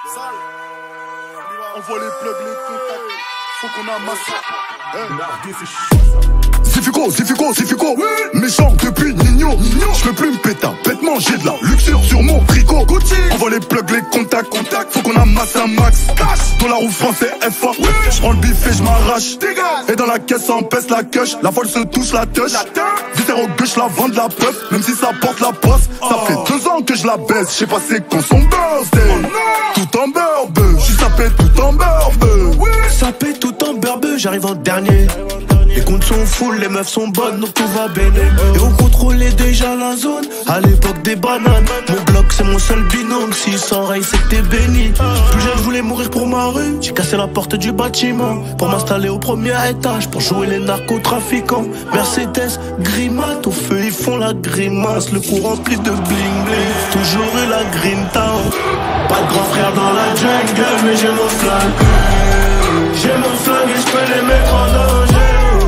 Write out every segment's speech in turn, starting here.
On voit les plugs, les contacts. Faut qu'on amasse. Zifico, méchant depuis Nino. J'peux plus me péter, bêtement j'ai de la luxure sur mon tricot. On voit les plugs, les contacts. Faut qu'on amasse un max. Dans la roue français FA. J'prends le bif et j'm'arrache. Et dans la caisse on pèse la queuche. La folle se touche la touche. Viscère au gauche, la vente la puff. Même si ça porte la poste. Ça fait 2 ans que je la baisse. J'sais pas c'est quand son birthday. Tout en beurbe, j'suis sapé tout en beurbe. Sapé tout en beurbe, j'arrive en dernier. Les comptes sont full, les meufs sont bonnes, donc tout va bien. Et on contrôlait déjà la zone, à l'époque des bananes. Mon bloc c'est mon seul binôme, si sans rail c'est que t'es béni. Plus jeune je voulais mourir pour ma rue, j'ai cassé la porte du bâtiment pour m'installer au premier étage, pour jouer les narcotrafiquants. Mercedes, Grimat, au feu ils font la grimace. Le cou rempli de bling bling, toujours eu la green town. Pas de grand frère dans la jungle, mais j'ai mon flingue. J'ai mon flingue et j'peux les mettre en danger.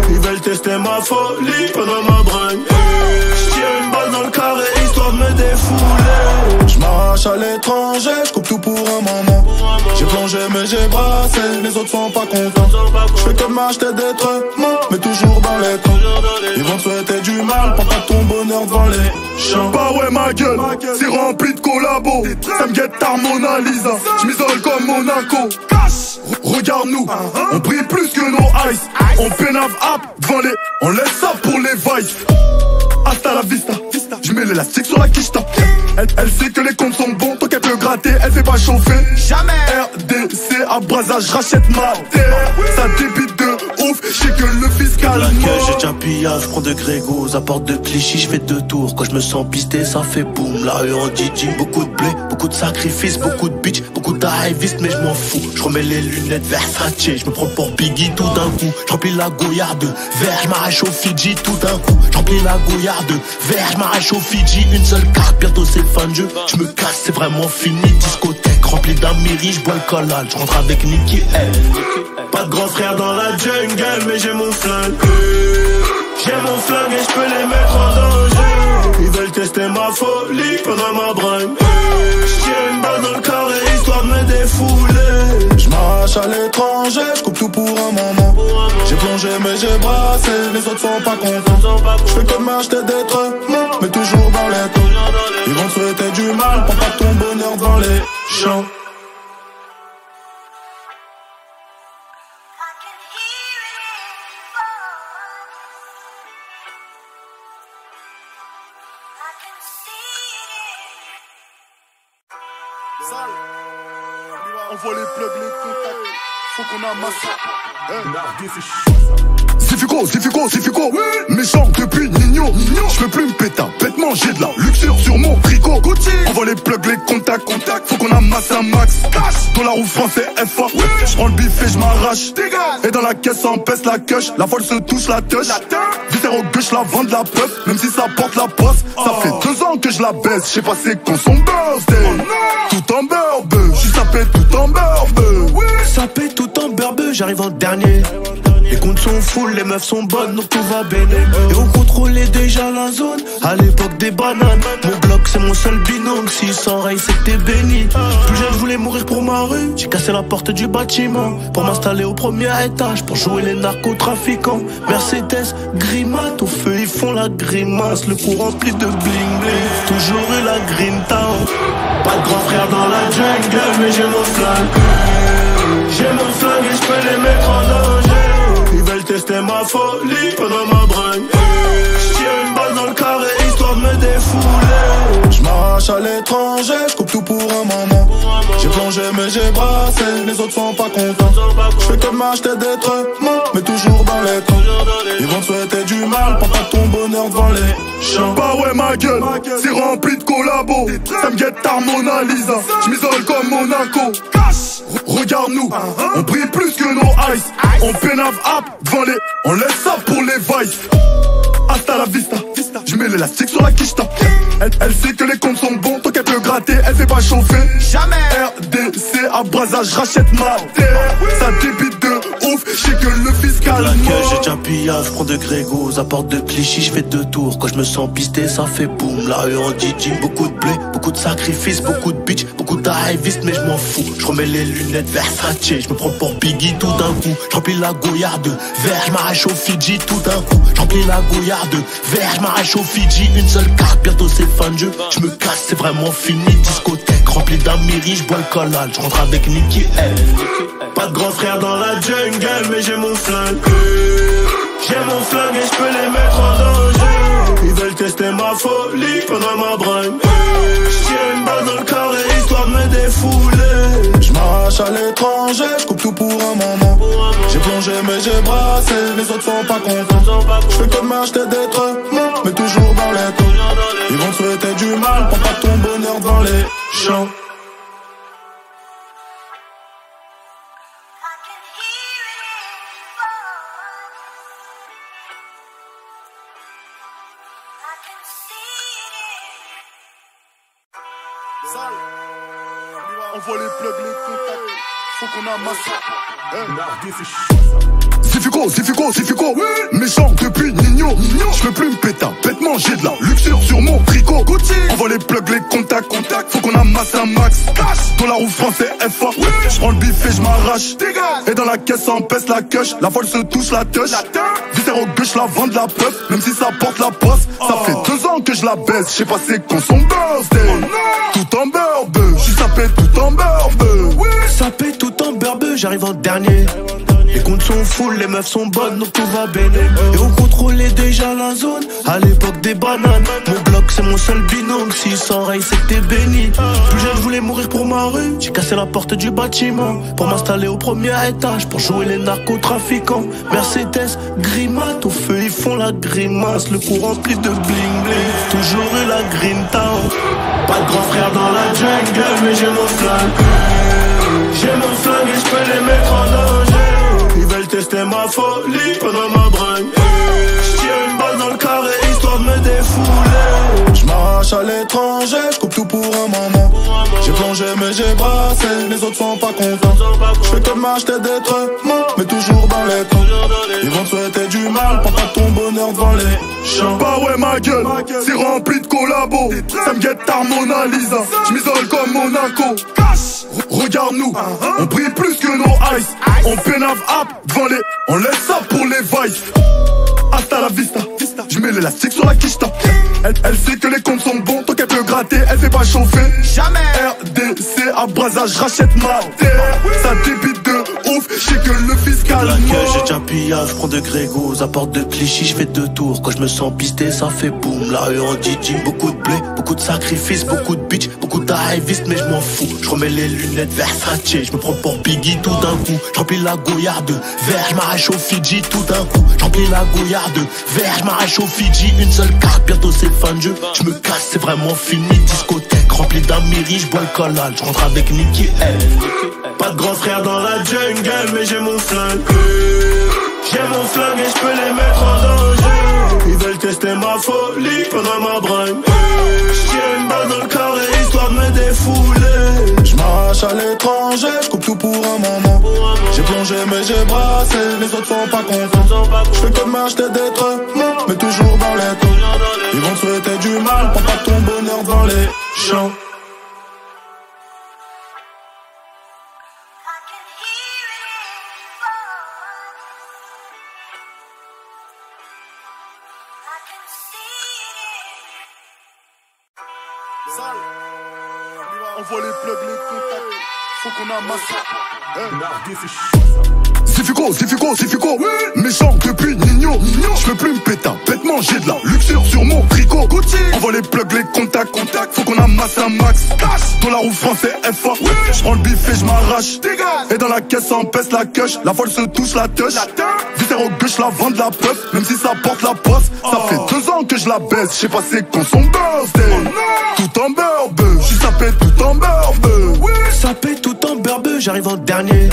Ils veulent tester ma folie pendant ma bringue. J'tire une balle dans le carré histoire de me défouler. J'm'arrache à l'étranger, j'coupe tout pour un moment. J'ai plongé mais j'ai brassé, les autres sont pas contents. J'fais que m'acheter des trucs, mais toujours dans les temps. Ils vont te souhaiter du mal, prends pas ton bonheur devant les champs. Bah ouais ma gueule, c'est rempli de collabos. Ça me guette tard Mona Lisa, j'm'isole comme Monaco. Regarde-nous, on brille plus que nos ice. On pénave up devant les, on laisse ça pour les vices. Hasta la vista, j'mets l'élastique sur la quicheta. Elle sait que les comptes sont bons, tant qu'elle peut gratter, elle fait pas chauffer. Jamais. RDC à Brazza, j'rachète ma terre. Ça débite de ouf, j'sais que le fiscal la queue, j'ai déjà pillage, j'prends de Grégos, à porte de Clichy, j'fais 2 tours. Quand j'me sens pisté, ça fait boum. La rue en DJ, beaucoup de blé, beaucoup de sacrifices, beaucoup de bitch, beaucoup d'arrivistes, mais j'm'en fous. J'remets les lunettes Versace, j'me prends pour Biggie tout d'un coup. J'remplis la gouillarde de verre, j'm'arrache au Fidji tout d'un coup. J'remplis la gouillarde de verre, j'm'arrache au Fidji. Une seule carte, bientôt c'est fin de jeu. J'me casse, c'est vraiment fini. Discothèque remplie d'Amiri, j'bois le collal, j'rentre avec Nicky L. Pas de grand frère dans la jungle, mais j'ai mon flingue. J'ai mon flingue et j'peux les mettre en danger. Ils veulent tester ma folie pendant ma bringue. J'tire une balle dans le carré histoire de me défouler. J'm'arrache à l'étranger, j'coupe tout pour un moment. J'ai plongé mais j'ai brassé, les autres sont pas contents. J'fais que m'acheter des trucs, mais toujours dans les temps. Ils vont te souhaiter du mal, prends pas ton bonheur dans les champs. On voit les plugs, les contacts. Faut qu'on amasse. Zifico, méchant depuis Nino. J'peux plus me péter, bêtement j'ai de la luxure sur mon tricot. On voit les plugs, les contacts. Faut qu'on amasse un max. Dans la roue français FA. J'prends le bif et j'm'arrache. Et dans la caisse on pèse la queuche. La folle se touche la touche. Viscère au gauche, la vente la puff. Même si ça porte la poste. Ça fait 2 ans que je la baisse. J'sais pas c'est quand son birthday. Tout en beurbe, j'suis sapé tout en beurbe. Sapé tout en beurbe, j'arrive en dernier. Les comptes sont full, les meufs sont bonnes, donc tout va bien. Et on contrôlait déjà la zone, à l'époque des bananes. Mon bloc c'est mon seul binôme, si sans rail c'est que t'es béni. Plus jeune je voulais mourir pour ma rue, j'ai cassé la porte du bâtiment pour m'installer au premier étage, pour jouer les narcotrafiquants. Mercedes, Grimat, au feu ils font la grimace. Le cou rempli de bling bling, toujours eu la green town. Pas de grand frère dans la jungle, mais j'ai mon flingue. J'ai mon flingue et j'peux les mettre en danger. Ils veulent tester ma folie pendant ma bringue. J'tire une balle dans le carré histoire de me défouler. J'm'arrache à l'étranger, j'coupe tout pour un moment. J'ai plongé mais j'ai brassé, les autres sont pas contents. J'fais que m'acheter des trucs, mais toujours dans les temps. Ils vont te souhaiter du mal, prends pas ton bonheur devant les champs. Bah ouais ma gueule, c'est rempli de collabos. Ça me guette tard Mona Lisa, j'm'isole comme Monaco. Regarde-nous, on brille plus que nos ice. On pénave up devant les, on laisse ça pour les vices. Hasta la vista, j'mets l'élastique sur la quicheta. Elle sait que les comptes sont bons, tant qu'elle peut gratter, elle fait pas chauffer. Jamais. RDC à Brazza, j'rachète ma terre. Ça débite de ouf, j'sais que le fiscal. La queue, j'ai j'ai un pillage, je prends de Grégos. À porte de Clichy, je fais 2 tours. Quand je me sens pisté, ça fait boum. La rue en Didi, beaucoup de blé, beaucoup de sacrifices, beaucoup de bitch, beaucoup d'arrivistes, mais je m'en fous. Je remets les lunettes Versace, je me prends pour Biggie tout d'un coup. Je remplis la gouillarde de verre, je m'arrache au Fidji tout d'un coup. Je remplis la gouillarde de verre, je m'arrache au Fidji. Une seule carte, bientôt c'est fin de jeu. Je me casse, c'est vraiment fini. Discothèque remplie d'Amiri, je bois le collal. Je rentre avec Nicky L. Pas de grand frère dans la jungle, mais j'ai mon flingue. J'ai mon flingue et je peux les mettre en danger. Ils veulent tester ma folie pendant ma bringue. J'tire une balle dans le carré histoire de me défouler. Je m'arrache à l'étranger, je coupe tout pour un moment. J'ai plongé mais j'ai brassé, les autres sont pas contents. Je fais que de m'acheter des trucs, mais toujours dans les taux. Ils vont te souhaiter du mal, prends pas ton bonheur devant les champs. Envoie les plugs, les contacts, faut qu'on amasse. Zifico, méchant depuis Nino. J'peux plus me péter, bêtement j'ai de la luxure sur mon tricot. Envoie les plugs, les contacts, faut qu'on amasse un max. Dans la roue français FA, j'prends le bif et j'm'arrache. Et dans la caisse on pèse la queuche, la folle se touche la touche. Viscère au gauche, la vente la puff, même si ça porte la poste. Ça fait 2 ans que je la baisse, j'sais pas c'est quand son birthday. Tout en beurbe, j'suis sapé tout en beurbe. Sapé tout en beurbe, j'arrive en dernier. Les comptes sont full, les meufs sont bonnes, donc tout va bien. Et on contrôlait déjà la zone, à l'époque des bananes. Mon bloc c'est mon seul binôme, si sans rail c'est que t'es béni. Plus jeune je voulais mourir pour ma rue, j'ai cassé la porte du bâtiment pour m'installer au premier étage, pour jouer les narcotrafiquants. Mercedes, Grimat, au feu ils font la grimace, le cou rempli de bling bling. Toujours eu la green town. Pas de grand frère dans la jungle, mais j'ai mon flingue. J'ai mon flingue et je peux les mettre en danger. Ils veulent tester ma folie pendant ma bringue. J'tire une balle dans le carré histoire de me défouler. Je m'arrache à l'étranger, je coupe tout pour un moment. J'ai plongé mais j'ai brassé, les autres sont pas contents. Je fais que de m'acheter des trucs, mais toujours dans les temps. Ils vont te souhaiter du mal, prends pas ton bonheur devant les champs. Bah ouais ma gueule, c'est rempli de collabos. Ça me guette ta Mona Lisa, j'm'isole comme Monaco. Regarde-nous, on brille plus que nos ice. On pénave up devant les, on laisse ça pour les vices. Hasta la vista, j'mets l'élastique sur la quicheta. Elle sait que les comptes sont bons, tant qu'elle peut gratter, elle fait pas chauffer. Jamais. RDC à Brazza, j'rachète ma terre. Ça débite de ouf, j'sais que le fiscal la queue, j'ai déjà un pillage, je prends de Grégos. À porte de Clichy, je fais 2 tours. Quand je me sens pisté, ça fait boum. La rue en Didi, beaucoup de blé, beaucoup de sacrifices, beaucoup de bitch, beaucoup d'arrivistes, mais je m'en fous. Je remets les lunettes Versace, je me prends pour Biggie tout d'un coup. Je remplis la gouillarde de verre, je m'arrache au Fidji tout d'un coup. Je remplis la gouillarde de verre, je m'arrache au Fidji. Une seule carte, bientôt c'est fin de jeu. Je me casse, c'est vraiment fini. Discothèque remplie d'Amiri, je bois le collal. Je rentre avec Nicky L. Pas de grand frère dans la jungle, mais j'ai mon flingue. J'ai mon flingue et je peux les mettre en danger. Ils veulent tester ma folie pendant ma bringue. J'tire une balle dans le carré histoire de me défouler. Je m'arrache à l'étranger, je coupe tout pour un moment. J'ai plongé mais j'ai brassé, les autres sont pas contents. Je fais que de m'acheter des trucs, mais toujours dans les taux. Ils vont te souhaiter du mal, prends pas ton bonheur devant les champs. Envoie les plugs, les contacts, faut qu'on amasse. Zifico, méchant depuis Nino. J'peux plus me péter, bêtement j'ai de la luxure sur mon tricot. Envoie les plugs, les contacts, faut qu'on amasse un max. Dans la roue français FA, j'prends le bif et j'm'arrache. Et dans la caisse on pèse la queuche, la folle se touche la touche. Viscère au gauche, la vente la puff, même si ça porte la poste. Ça fait 2 ans que je la baisse, j'sais pas c'est quand son birthday. Tout en beurbe, j'suis sapé tout en beurbe. Sapé tout en beurbe, j'arrive en dernier.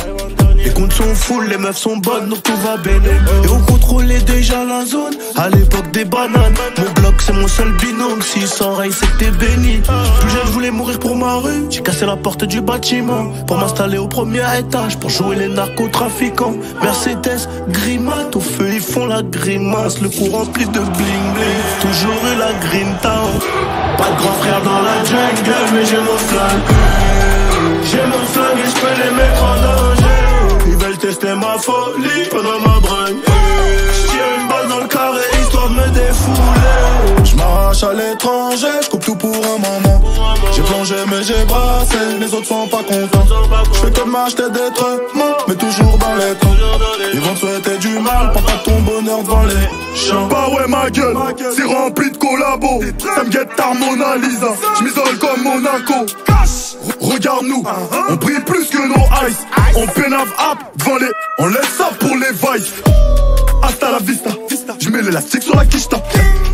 Les comptes sont full, les meufs sont bonnes, donc tout va béné. Et on contrôlait déjà la zone, à l'époque des bananes. Mon bloc c'est mon seul binôme, si sans rail c'est que t'es béni. Plus jeune je voulais mourir pour ma rue, j'ai cassé la porte du bâtiment pour m'installer au premier étage, pour jouer les narcotrafiquants. Mercedes, grimace, au feu ils font la grimace, le cou rempli de bling bling. Toujours eu la green town. Pas de grand frère dans la jungle, mais j'ai mon flingue. J'ai mon flingue et je peux les mettre en danger. Ils veulent tester ma folie pendant ma bringue. J'tire une balle dans le carré histoire de me défouler. J'm'arrache à l'étranger, j'coupe tout pour un moment. J'ai plongé mais j'ai brassé, les autres sont pas contents. J'fais comme m'acheter des trucs, mais toujours dans les temps. Ils vont te souhaiter du mal, prends pas ton bonheur devant les champs. Bah ouais ma gueule, c'est rempli de collabos. Ça me guette ta Mona Lisa, j'm'isole comme Monaco. Regarde-nous, on brille plus que nos ice. On pénave up devant les, on laisse ça pour les vices. Hasta la vista, j'mets l'élastique sur la quicheta.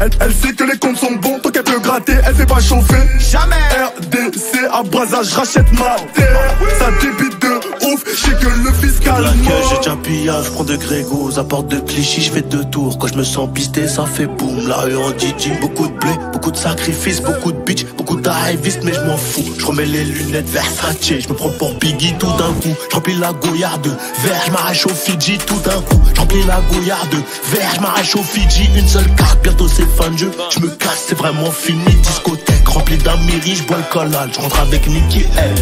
Elle sait que les comptes sont bons, tant qu'elle peut gratter, elle fait pas chauffer. Jamais. RDC à Brazza, j'rachète ma terre. Ça débite de ouf, j'sais que le fiscal La mort. j'ai déjà pillage, j'prends de Grégos, à porte de Clichy, j'fais 2 tours. Quand j'me sens pisté, ça fait boum. La rue en DJ, beaucoup de blé, beaucoup de sacrifices, beaucoup de bitch, beaucoup d'arrivistes, mais j'm'en fous. J'remets les lunettes Versace, j'me prends pour Biggie tout d'un coup. J'remplis la gouillarde de verre, j'm'arrache au Fidji tout d'un coup. J'remplis la gouillarde de verre, j'm'arrache au Fidji. Une seule carte, bientôt c'est fin de jeu. J'me casse, c'est vraiment fini. Discothèque remplie d'Amiri, j'bois le collal. J'rentre avec Nicky L.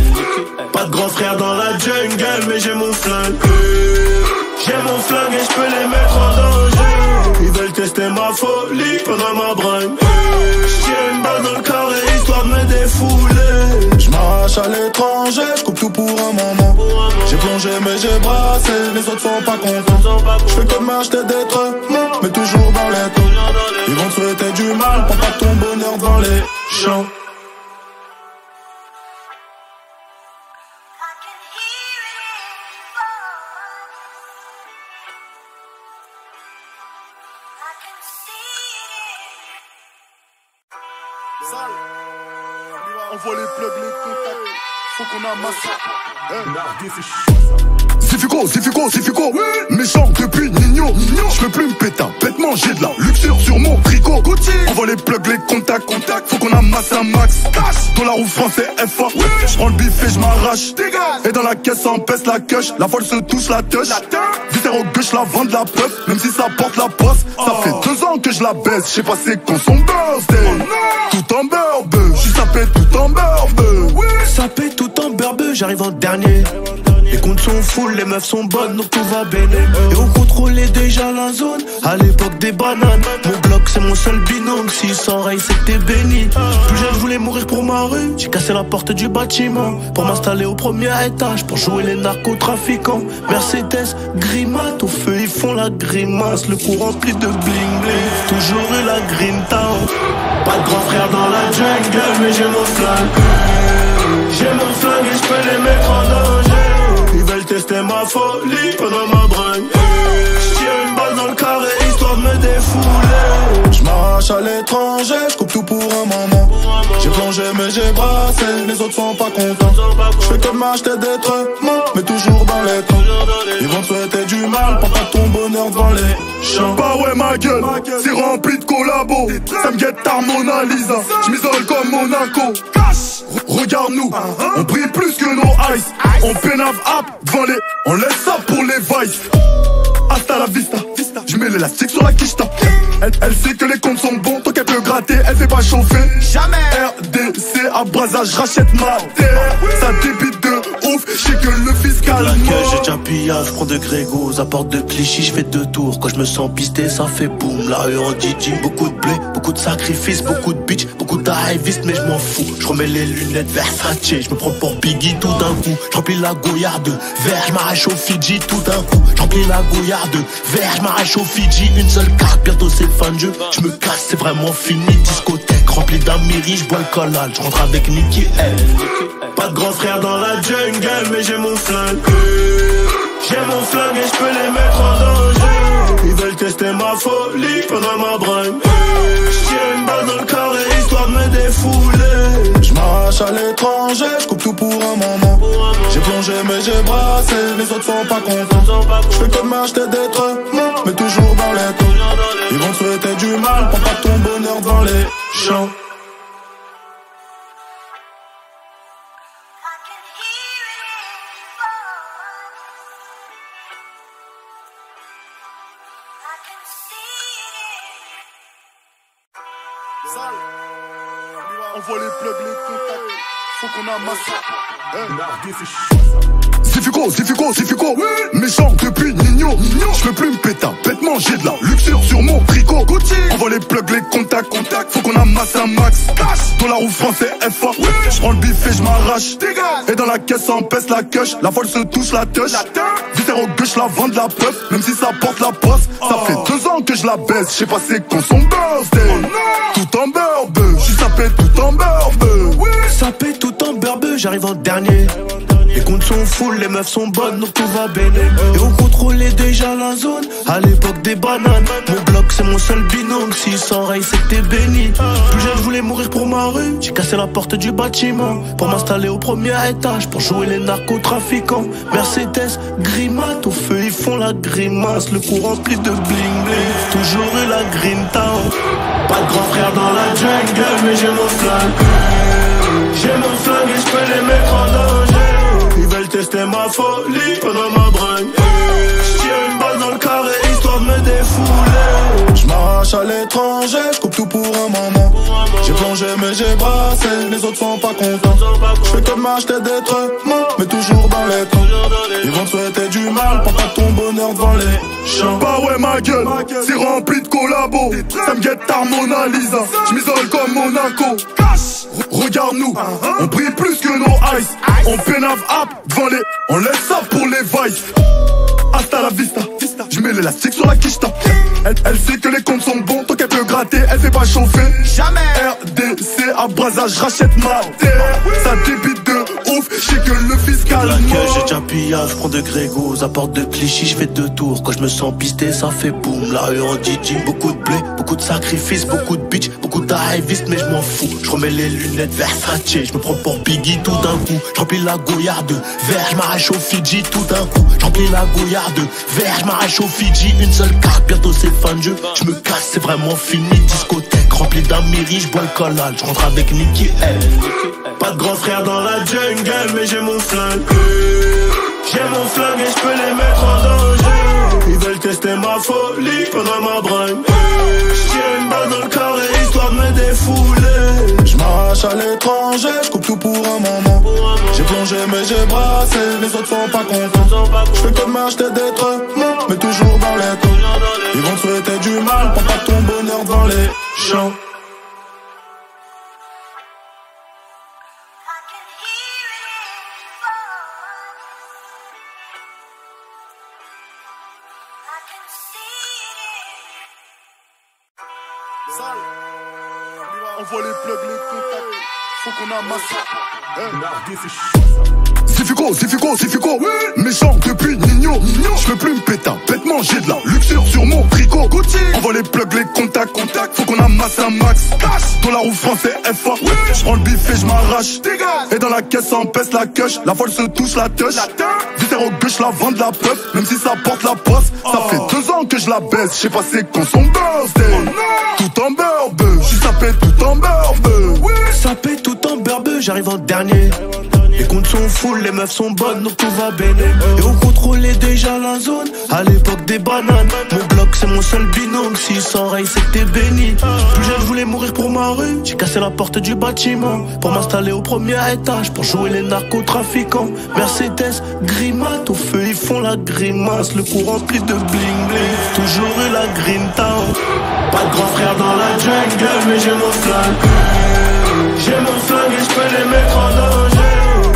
Pas de grand frère dans la jungle, mais j'ai mon flingue. J'ai mon flingue et j'peux les mettre en danger. Ils veulent tester ma folie pendant ma bringue. J'tire une balle dans le carré histoire de me défouler. J'm'arrache à l'étranger, j'coupe tout pour un moment. J'ai plongé mais j'ai brassé, les autres sont pas contents. J'fais comme m'acheter des trucs, mais toujours dans les temps. Ils vont te souhaiter du mal, prends pas ton bonheur dans les champs. On voit les plugs, les contacts. Faut qu'on amasse. Zifico, méchant depuis Nino. J'peux plus me péter, bête manger de la luxure sur mon tricot. On voit les plugs, les contacts. Faut qu'on amasse un max. Dollar ou français FA. J'prends le bif et j'm'arrache. Et dans la caisse, ça empêche la queuche. La folle se touche la touche. Viscère au gauche, la vente la puff. Même si ça porte la poste. Ça fait 2 ans que je la baisse. J'sais pas c'est quand son birthday. Tout en beurbe, j'suis sapé tout en beurbe. Sapé tout en beurbe, j'arrive en dernier. Les comptes sont full, les meufs sont bonnes, donc tout va béné. Et on contrôlait déjà la zone, à l'époque des bananes. Mon bloc c'est mon seul binôme, si sans rail c'est que t'es béni. Plus jeune je voulais mourir pour ma rue, j'ai cassé la porte du bâtiment pour m'installer au premier étage, pour jouer les narcotrafiquants. Mercedes, grimace, au feu ils font la grimace, le cou rempli de bling bling. Toujours eu la green town. Pas de grand frère dans la jungle, mais j'ai mon flingue. J'ai mon flingue et j'peux les mettre en danger. Ils veulent tester ma folie pendant ma bringue. J'tire une balle dans le carré histoire de me défouler. J'm'arrache à l'étranger, j'coupe tout pour un moment. J'ai plongé mais j'ai brassé, les autres sont pas contents. J'fais comme m'acheter des trucs, mais toujours dans les temps. Ils vont te souhaiter du mal, prends pas ton bonheur devant les champs. Bah ouais ma gueule, c'est rempli de collabos. Ça me guette ta Mona Lisa, j'm'isole comme Monaco. Regarde-nous, on brille plus que nos ice. On pénave up devant les, on laisse ça pour les vices. Hasta la vista, j'mets l'élastique sur la quicheta. Elle sait que les comptes sont bons, tant qu'elle peut gratter, elle fait pas chauffer. Jamais. RDC à Brazza, j'rachète ma terre. Ça débite de ouf, j'sais que le fiscal mort. J'ai déjà pillage, j'prends de Grégos, à porte de Clichy, j'fais 2 tours. Quand j'me sens pisté, ça fait boum. La rue en DJ, beaucoup de blé, beaucoup de sacrifices, beaucoup de bitch, beaucoup d'arrivistes, mais j'm'en fous. J'remets les lunettes Versace, j'me prends pour Biggie tout d'un coup. J'remplis la gouillarde de verre, j'm'arrache au Fidji tout d'un coup. J'remplis la gouillarde de verre, j'm'arrache au Fidji. Une seule carte, bientôt c'est fin de jeu. J'me casse, c'est vraiment fini. Discothèque remplie d'Amiri, j'bois le collal. J'rentre avec Nicky L. Pas de grand frère dans la jungle, mais j'ai mon flingue. J'ai mon flingue et j'peux les mettre en danger. Ils veulent tester ma folie pendant ma bringue. J'tire une balle dans le carré histoire de me défouler. J'm'arrache à l'étranger, j'coupe tout pour un moment. J'ai plongé plongé mais j'ai brassé, les autres sont pas contents. J'fais que de m'acheter des trucs, mais toujours dans les taux. Ils vont te souhaiter du mal, prends pas ton bonheur devant les champs. Envoie les plugs, les contacts, faut qu'on amasse. Zifico, méchant depuis Nino. J'peux plus me péter, bêtement j'ai de la luxure sur mon tricot. Envoie les plugs, les contacts, faut qu'on amasse un max. Dans la roue français FA, j'prends le bif et j'm'arrache. Et dans la caisse on pèse la queuche, la folle se touche la touche. Visère au gauche, la vente la puff, même si ça porte la poisse. Ça fait 2 ans que je la baisse, j'sais pas c'est quand son birthday. Tout en beurbe, j'suis sapé tout en beurbe. Sapé tout en beurbe, j'arrive en dernier. Les comptes sont full, les meufs sont bonnes, donc tout va béné. Et on contrôlait déjà la zone, à l'époque des bananes. Mon bloc c'est mon seul binôme, si sans rail c'est que t'es béni. Plus jeune je voulais mourir pour ma rue, j'ai cassé la porte du bâtiment pour m'installer au premier étage, pour jouer les narcotrafiquants. Mercedes, Grimat, au feu ils font la grimace, le cou rempli de bling bling. Toujours eu la green town, pas de grand frère dans la jungle, mais j'ai mon flingue. J'ai mon flingue et j'peux les mettre en danger. Ils veulent tester ma folie pendant ma bringue. J'tire une balle dans le carré histoire de me défouler. J'marrache à l'étranger, j'coupe tout pour un moment. J'ai plongé mais j'ai brassé, les autres sont pas contents. J'fais que de m'acheter des trucs, mais toujours dans les temps. Ils vont te souhaiter du mal, prends pas ton bonheur devant les champs. Bah ouais ma gueule, c'est rempli de collabos. Ça me guette ta Mona Lisa, j'm'isole comme Monaco. Regarde-nous, on brille plus que nos ice. On pénave up devant les, on laisse ça pour les vices. Hasta la vista, j'mets l'élastique sur la quicheta. Elle sait que les comptes sont bons, tant qu'elle peut gratter, elle fait pas chauffer. Jamais. RDC à Brazza, j'rachète ma terre. Ça débite de ouf, j'sais que le fiscal la queue, j'ai déjà pillage, j'prends de Grégos. À porte de Clichy, j'fais 2 tours. Quand j'me sens pisté, ça fait boum. La rue en DJ, beaucoup de blé, beaucoup de sacrifices, beaucoup de bitch, beaucoup d'arrivistes, mais j'm'en fous. J'remets les lunettes Versace, j'me prends pour Biggie tout d'un coup. J'remplis la gouillarde de verre, j'm'arrache au Fidji tout d'un coup. J'remplis la gouillarde de verre, j'm'arrache au Fidji. Une seule carte, bientôt c'est fin de jeu. J'me casse, c'est vraiment fini. Discothèque remplie d'Amiri, j'bois le collal. J'rentre avec Nicky L. Pas de grand frère dans la jungle, mais j'ai mon flingue. J'ai mon flingue et j'peux les mettre en danger. Ils veulent tester ma folie pendant ma bringue. J'tire une balle dans le carré histoire de me défouler. J'marrache à l'étranger, j'coupe tout pour un moment. J'ai plongé mais j'ai brassé, les autres sont pas contents. J'fais que de m'acheter des trucs, mais toujours dans les taux. Ils vont te souhaiter du mal, prends pas ton bonheur devant les champs. Envoie les plugs, les contacts, faut qu'on amasse. Zifico, méchant depuis Nino. J'peux plus me péter, bêtement j'ai de la luxure sur mon tricot. Envoie les plugs, les contacts, faut qu'on amasse un max. Dans la roue français FA, j'prends le bif et j'm'arrache. Et dans la caisse on pèse la queuche, la folle se touche la touche. Visère au gauche, la vente la puff, même si ça porte la poisse. Ça fait 2 ans que je la baisse, j'sais pas c'est quand son birthday. Tout en beurbe, j'suis sapé tout en beurbe. Sapé tout en beurbe, j'arrive en dernier. Les comptes sont full, les meufs sont bonnes, donc tout va béné. Et on contrôlait déjà la zone, à l'époque des bananes. Mon bloc c'est mon seul binôme, si sans rail c'est que t'es béni. Plus jeune je voulais mourir pour ma rue, j'ai cassé la porte du bâtiment pour m'installer au premier étage, pour jouer les narcotrafiquants. Mercedes, Grimat, au feu ils font la grimace, le cou rempli de bling bling. Toujours eu la green town, pas de grand frère dans la jungle, mais j'ai mon flingue. J'ai mon flingue et j'peux les mettre en danger.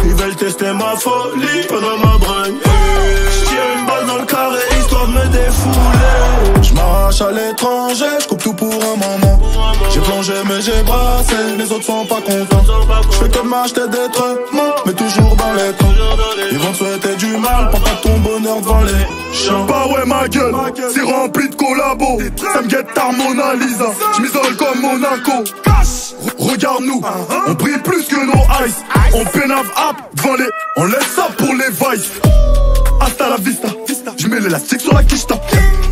Ils veulent tester ma folie pendant ma bringue. J'tire une balle dans le carré histoire de me défouler. J'marrache à l'étranger, j'coupe tout pour un moment. J'ai plongé mais j'ai brassé, les autres sont pas contents. J'fais que de m'acheter des trucs, mais toujours dans les temps. Ils vont te souhaiter du mal, prends pas ton bonheur devant les champs. Bah ouais ma gueule, c'est rempli de collabos. Ça me guette ta Mona Lisa, j'm'isole comme Monaco. Regarde-nous, on brille plus que nos ice. On pénave up devant les, on laisse ça pour les la vista. Je mets l'élastique sur la quicheta.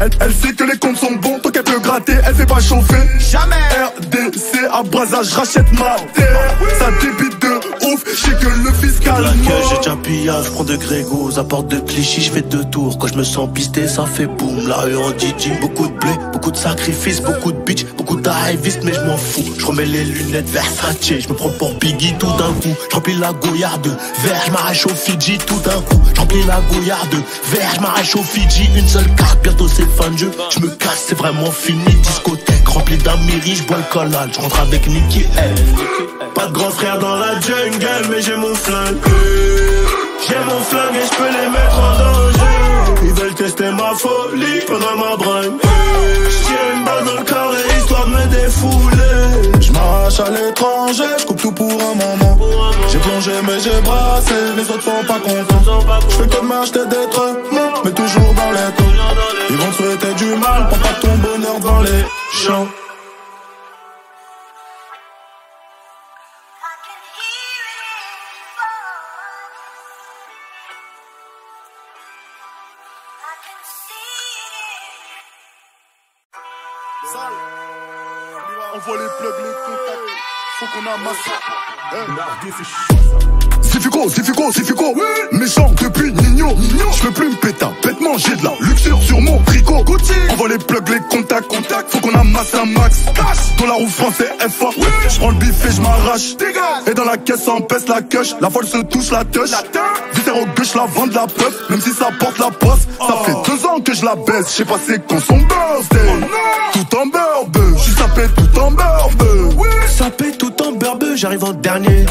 Elle sait que les comptes sont bons, tant qu'elle peut gratter, elle fait pas chauffer. Jamais. RDC à Brazza, je rachète ma terre. Ça débite de ouf, je sais que le fiscal la mort. j'ai déjà pillage, je prends de Grégos, à porte de Clichy, je fais 2 tours. Quand je me sens pisté, ça fait boum, la rue en DJ. Beaucoup de blé, beaucoup de sacrifices, beaucoup de bitch, beaucoup d'arrivistes, mais je m'en fous. Je remets les lunettes Versace, je me prends pour Biggie tout d'un coup. Je remplis la gouillarde de verre, je m'arrache au Fidji tout d'un coup. Je remplis la gouillarde de verre, je m'arrache au Fidji. Une seule carte, bientôt c'est fin de jeu. Je me casse, c'est vraiment fini. Discothèque remplie d'amis, je bois le collal. Je rentre avec Nicky F. Pas de grand frère dans la jungle, mais j'ai mon flingue. J'ai mon flingue et je peux les mettre en danger. Ils veulent tester ma folie pendant ma bringue. J'tire une balle dans le carré histoire de me défouler. J'marrache à l'étranger, j'coupe tout pour un moment. J'ai plongé mais j'ai brassé, les autres sont pas contents. J'fais comme acheter d'être mort, mais toujours dans les taux. Ils vont te souhaiter du mal, prends pas ton bonheur dans les champs. On voit les plugs, les contacts. Faut qu'on amasse. C'est Fico, méchant depuis Nino. Je peux plus me péter, bête manger de la luxure sur mon tricot. On voit les plugs, les contacts. Faut qu'on amasse un max. Dans la roue français FA. Je prends le bif et je m'arrache. Et dans la caisse, ça empêche la queuche. La folle se touche la touche. Viscère au gauche, la vente la puff. Même si ça porte la poste. Ça fait 2 ans que je la baisse. Je sais pas c'est quand son birthday. Tout en beurbe, j'suis sapé tout en beurbe. Sapé tout en beurbe, j'arrive en dernier.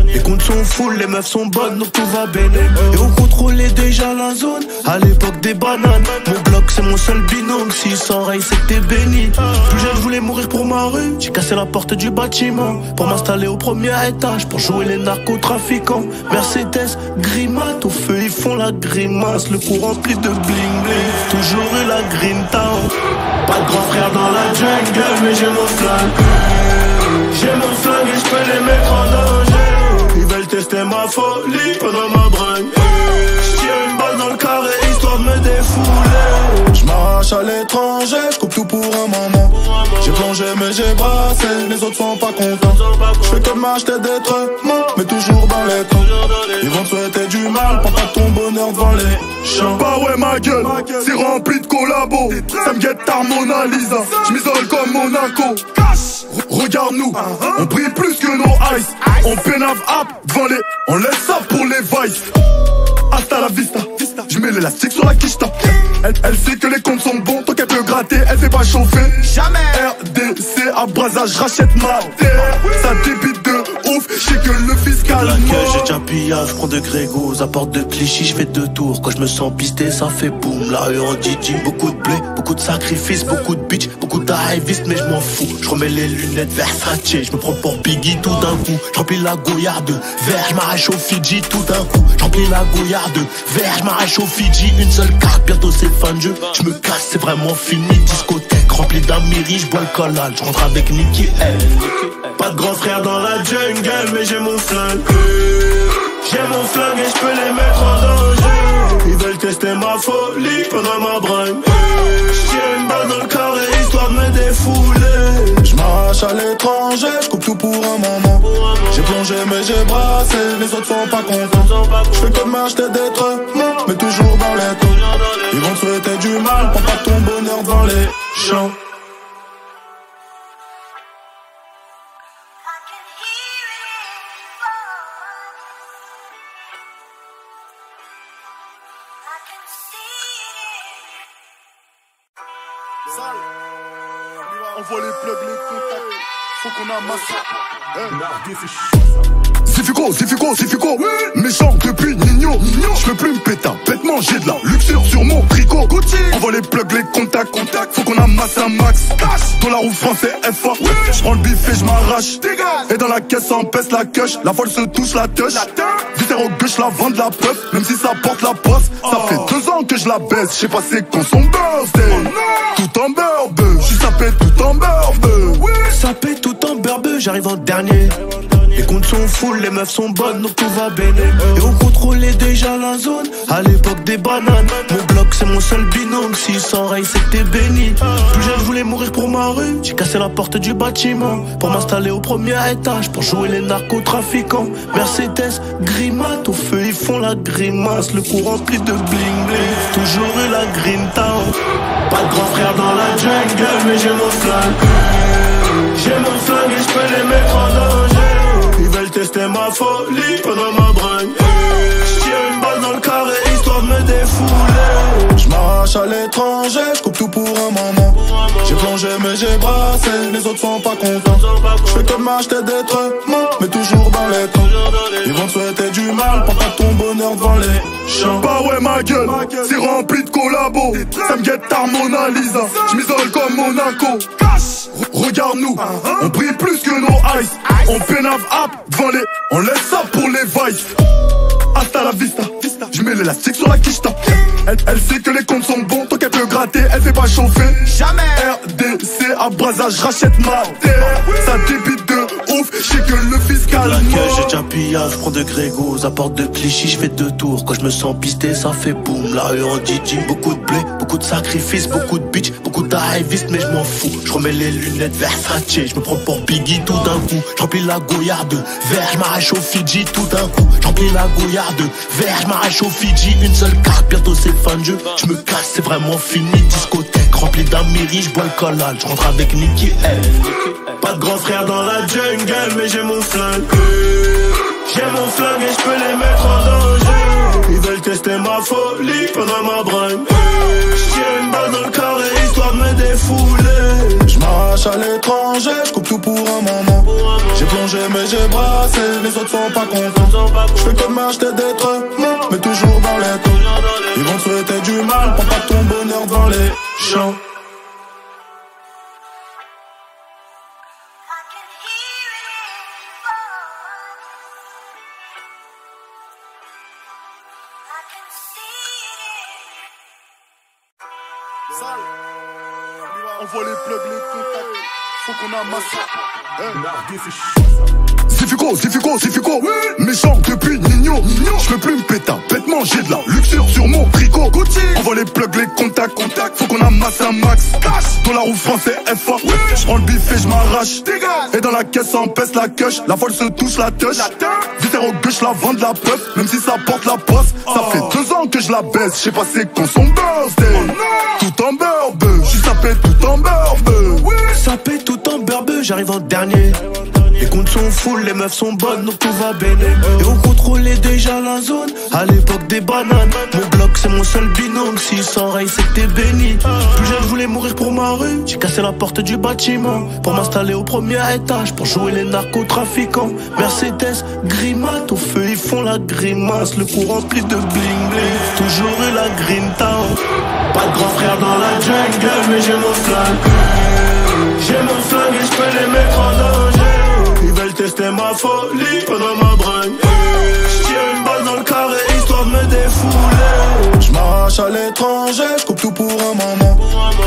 Les comptes sont full, les meufs sont bonnes, donc tout va béné. Et on contrôlait déjà la zone, à l'époque des bananes. Mon bloc c'est mon seul binôme, s'il s'enraye c'est que t'es béni. Plus jeune je voulais mourir pour ma rue, j'ai cassé la porte du bâtiment pour m'installer au premier étage, pour jouer les narcotrafiquants. Mercedes, Grimat, au feu ils font la grimace. Le cou rempli de bling bling, toujours eu la green town. Pas de grand frère dans la jungle, mais j'ai mon flingue. J'ai mon flingue et je peux les mettre en danger. Ils veulent tester ma folie pendant ma bringue. J'tire une balle dans le carré histoire de me défouler. J'marrache à l'étranger, j'coupe tout pour un moment. J'ai plongé mais j'ai brassé, les autres sont pas contents. J'fais comme m'acheter d'être mort, mais toujours dans les temps. Ils vont te souhaiter du mal, prends pas ton bonheur devant les champs. Bah ouais ma gueule, c'est rempli de collabos. Ça me guette ta Mona Lisa, j'm'isole comme Monaco. Regarde-nous, on brille plus que nos ice. On pénave up devant les, on laisse ça pour les vices. Hasta la vista, je mets l'élastique sur la quicheta. Elle sait que les comptes sont bons, tant qu'elle peut gratter, elle fait pas chauffer. Jamais. RDC à Brazza, je rachète ma terre. Ça débite de ouf, je sais que le fiscal la mort. j'ai déjà pillage, je prends de Grégos, à porte de Clichy, je fais 2 tours. Quand je me sens pisté, ça fait boum, la rue en DJ. Beaucoup de blé, beaucoup de sacrifices, beaucoup de bitch, beaucoup d'arrivistes, mais je m'en fous. Je remets les lunettes Versace, je me prends pour Biggie tout d'un coup. Je remplis la gouillarde de verre, je m'arrache au Fidji tout d'un coup. Je remplis la gouillarde de verre, je m'arrache au Fidji. Une seule carte, bientôt c'est fin de jeu. Je me casse, c'est vraiment fini. Discothèque remplie d'amis, je bois le collal. Je rentre avec Nicky F. Pas de grand frère dans la jungle, mais j'ai mon flingue. J'ai mon flingue et je peux les mettre en danger. Ils veulent tester ma folie pendant ma bringue. J'tire une balle dans le carré histoire de me défouler. J'marrache à l'étranger, j'coupe tout pour un moment. J'ai plongé mais j'ai brassé, les autres sont pas contents. J'fais comme acheter d'être mort, mais toujours dans les taux. Ils vont te souhaiter du mal, prends pas ton bonheur devant les champs. On voit les plugs, les contacts. Faut qu'on amasse. C'est Fico, méchant depuis Nino. Je peux plus me péter, bête manger de la luxure sur mon tricot. On voit les plugs, les contacts. Faut qu'on amasse un max. Dans la roue français FA. Je prends le bif et je m'arrache. Et dans la caisse, ça empêche la queuche. La folle se touche la touche. Viscère au gauche, la vente la puff. Même si ça porte la poste. Ça fait 2 ans que je la baisse. Je sais pas c'est quand son birthday. Tout en beurbe, j'suis sapé tout en beurbe. Sapé tout en beurbe, j'arrive en dernier. Les comptes sont full, les meufs sont bonnes, donc tout va béné. Et on contrôlait déjà la zone, à l'époque des bananes. Mon bloc c'est mon seul binôme, si sans rail c'est que t'es béni. Plus jeune je voulais mourir pour ma rue, j'ai cassé la porte du bâtiment pour m'installer au premier étage, pour jouer les narcotrafiquants. Mercedes, Grimat, au feu ils font la grimace, le cou rempli de bling bling. Toujours eu la green town. Pas de grand frère dans la jungle, mais j'ai mon flingue. J'ai mon flingue et j'peux les mettre en danger. Ils veulent tester ma folie pendant ma bringue. J'tire une balle dans le carré histoire de me défouler. J'marrache à l'étranger, j'coupe tout pour un moment. J'ai plongé mais j'ai brassé, les autres sont pas contents. J'fais que m'acheter des trucs, mais toujours dans les temps. Ils vont te souhaiter du mal, prends pas ton bonheur devant les champs. Bah ouais ma gueule, c'est rempli de collabos. Ça me guette ta Mona Lisa, j'm'isole comme Monaco. Regarde-nous, on brille plus que nos ice. On pénave up devant les, on laisse ça pour les vices. Hasta la vista, j'mets l'élastique sur la quicheta. Elle sait que les comptes sont bons, tant qu'elle peut gratter, elle fait pas chauffer. Jamais. RDC à Brazza, j'rachète ma terre. Ça débite de ouf, j'sais que le fiscal la queue, j'ai déjà pillage, j'prends de Grégos. À porte de Clichy, j'fais 2 tours. Quand j'me sens pisté, ça fait boum. La rue en DJ, beaucoup de blé, beaucoup de sacrifices, beaucoup de bitch, beaucoup d'arrivistes, mais j'm'en fous. J'remets les lunettes Versace, j'me prends pour Biggie tout d'un coup. J'remplis la goyarde de verre, j'm'arrache au Fidji tout d'un coup. J'remplis la goyarde de verre, j'm'arrache au Fidji. Une seule carte, bientôt c'est fin de jeu. J'me casse, c'est vraiment fini. Discothèque remplie d'Amiri, j'bois le collal. J'rentre avec Nicky F. Pas de grand frère dans la jungle, mais j'ai mon flingue. J'ai mon flingue et j'peux les mettre en danger. Ils veulent tester ma folie pendant ma bringue. J'tire une balle dans le carré histoire de me défouler. J'marrache à l'étranger, j'coupe tout pour un moment. J'ai plongé mais j'ai brassé, les autres sont pas contents. J'fais que m'acheter des trucs, mais toujours dans les temps. Ils vont te souhaiter du mal, prends pas ton bonheur dans les champs. On voit les plugs, les contacts. Faut qu'on amasse. Zifico, méchant depuis Nino. J'peux plus me péter, bêtement j'ai de la luxure sur mon tricot. On voit les plugs, les contacts. Faut qu'on amasse un max. Dans la roue français FA. J'prends le bif et j'm'arrache. Et dans la caisse on pèse la queuche. La folle se touche la touche. Viscère au gauche, la vente la puff. Même si ça porte la poste. Ça fait 2 ans que je la baisse. J'sais pas c'est quand son birthday. Tout en beurbe, j'suis sapé tout en beurbe. Sapé tout en beurbe, j'arrive en dernier. Les comptes sont full, les meufs sont bonnes, donc tout va béné. Et on contrôlait déjà la zone, à l'époque des bananes. Mon bloc c'est mon seul binôme, si sans rail c'est que t'es béni. Plus jeune je voulais mourir pour ma rue, j'ai cassé la porte du bâtiment pour m'installer au premier étage, pour jouer les narcotrafiquants. Mercedes, Grimat, au feu ils font la grimace, le cou rempli de bling bling. Toujours eu la green town. Pas de grand frère dans la jungle, mais j'ai mon flingue. J'ai mon flingue et j'peux les mettre en danger. Ils veulent tester ma folie pendant ma bringue. J'tire une balle dans le carré histoire de me défouler. J'marrache à l'étranger, j'coupe tout pour un moment.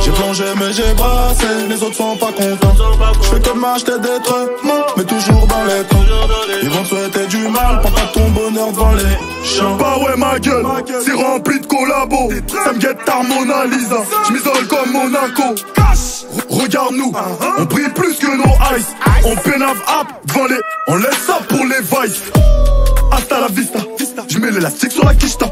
J'ai plongé mais j'ai brassé, les autres sont pas contents. J'fais que m'acheter des trucs, mais toujours dans les temps. Ils vont te souhaiter du mal, prends pas ton bonheur devant les champs. Bah ouais ma gueule, c'est rempli de collabos. Ça me guette ta Mona Lisa, j'm'isole comme Monaco. Regarde-nous, on brille plus que nos ice. On pénave up devant les, on laisse ça pour les vices. Hasta la vista, j'mets l'élastique sur la quicheta.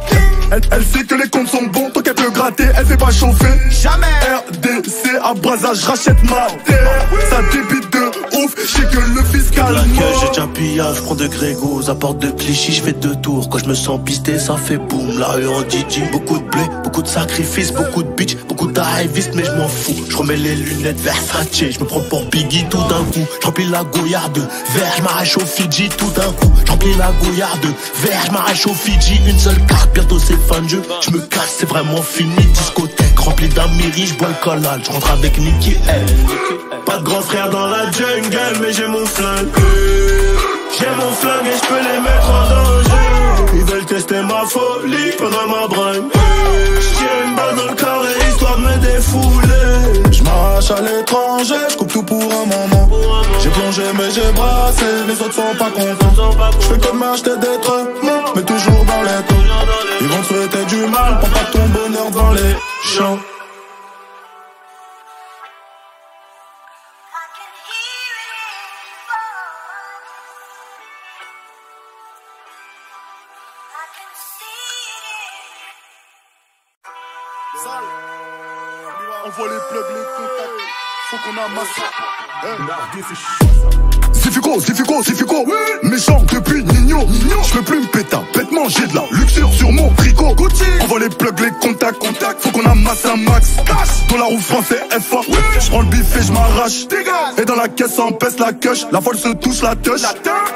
Elle sait que les comptes sont bons, tant qu'elle peut gratter, elle fait pas chauffer. Jamais. RDC à Brazza, j'rachète ma terre. Ça débite de ouf, j'sais que le fiscal la queue, j'ai déjà pillage, j'prends de Grégos. À porte de Clichy, j'fais 2 tours. Quand j'me sens pisté, ça fait boum. La rue en DJ, beaucoup de blé, beaucoup de sacrifices, beaucoup de bitch, beaucoup d'arrivistes, mais j'm'en fous. J'remets les lunettes Versace, j'me prends pour Biggie tout d'un coup. J'remplis la goyarde de verre, j'm'arrache au Fidji tout d'un coup. J'remplis la goyarde de verre, j'm'arrache au Fidji. Une seule carte, bientôt c'est fin de jeu. J'me casse, c'est vraiment fini. Discothèque remplie d'Amiri, j'bois le collal. J'rentre avec Nicky F. Pas de grand frère dans la jungle, mais j'ai mon flingue. J'ai mon flingue et j'peux les mettre en danger. Ils veulent tester ma folie pendant ma bringue. J'tire une balle dans le carré histoire de me défouler. J'm'arrache à l'étranger, j'coupe tout pour un moment. J'ai plongé mais j'ai brassé, les autres sont pas contents. J'fais comme acheter des trucs, mais toujours dans les taux. Ils vont te souhaiter du mal, prends pas ton bonheur devant les champs. On voit les plugs, les contacts. Faut qu'on amasse. Zifico, méchant depuis Nino. J'peux plus me péter, bête manger de la luxure sur mon tricot. On voit les plugs, les contacts. Faut qu'on amasse un max. Dollar ou français FA. J'prends le bif et j'm'arrache. Et dans la caisse on pèse la queuche. La folle se touche la touche.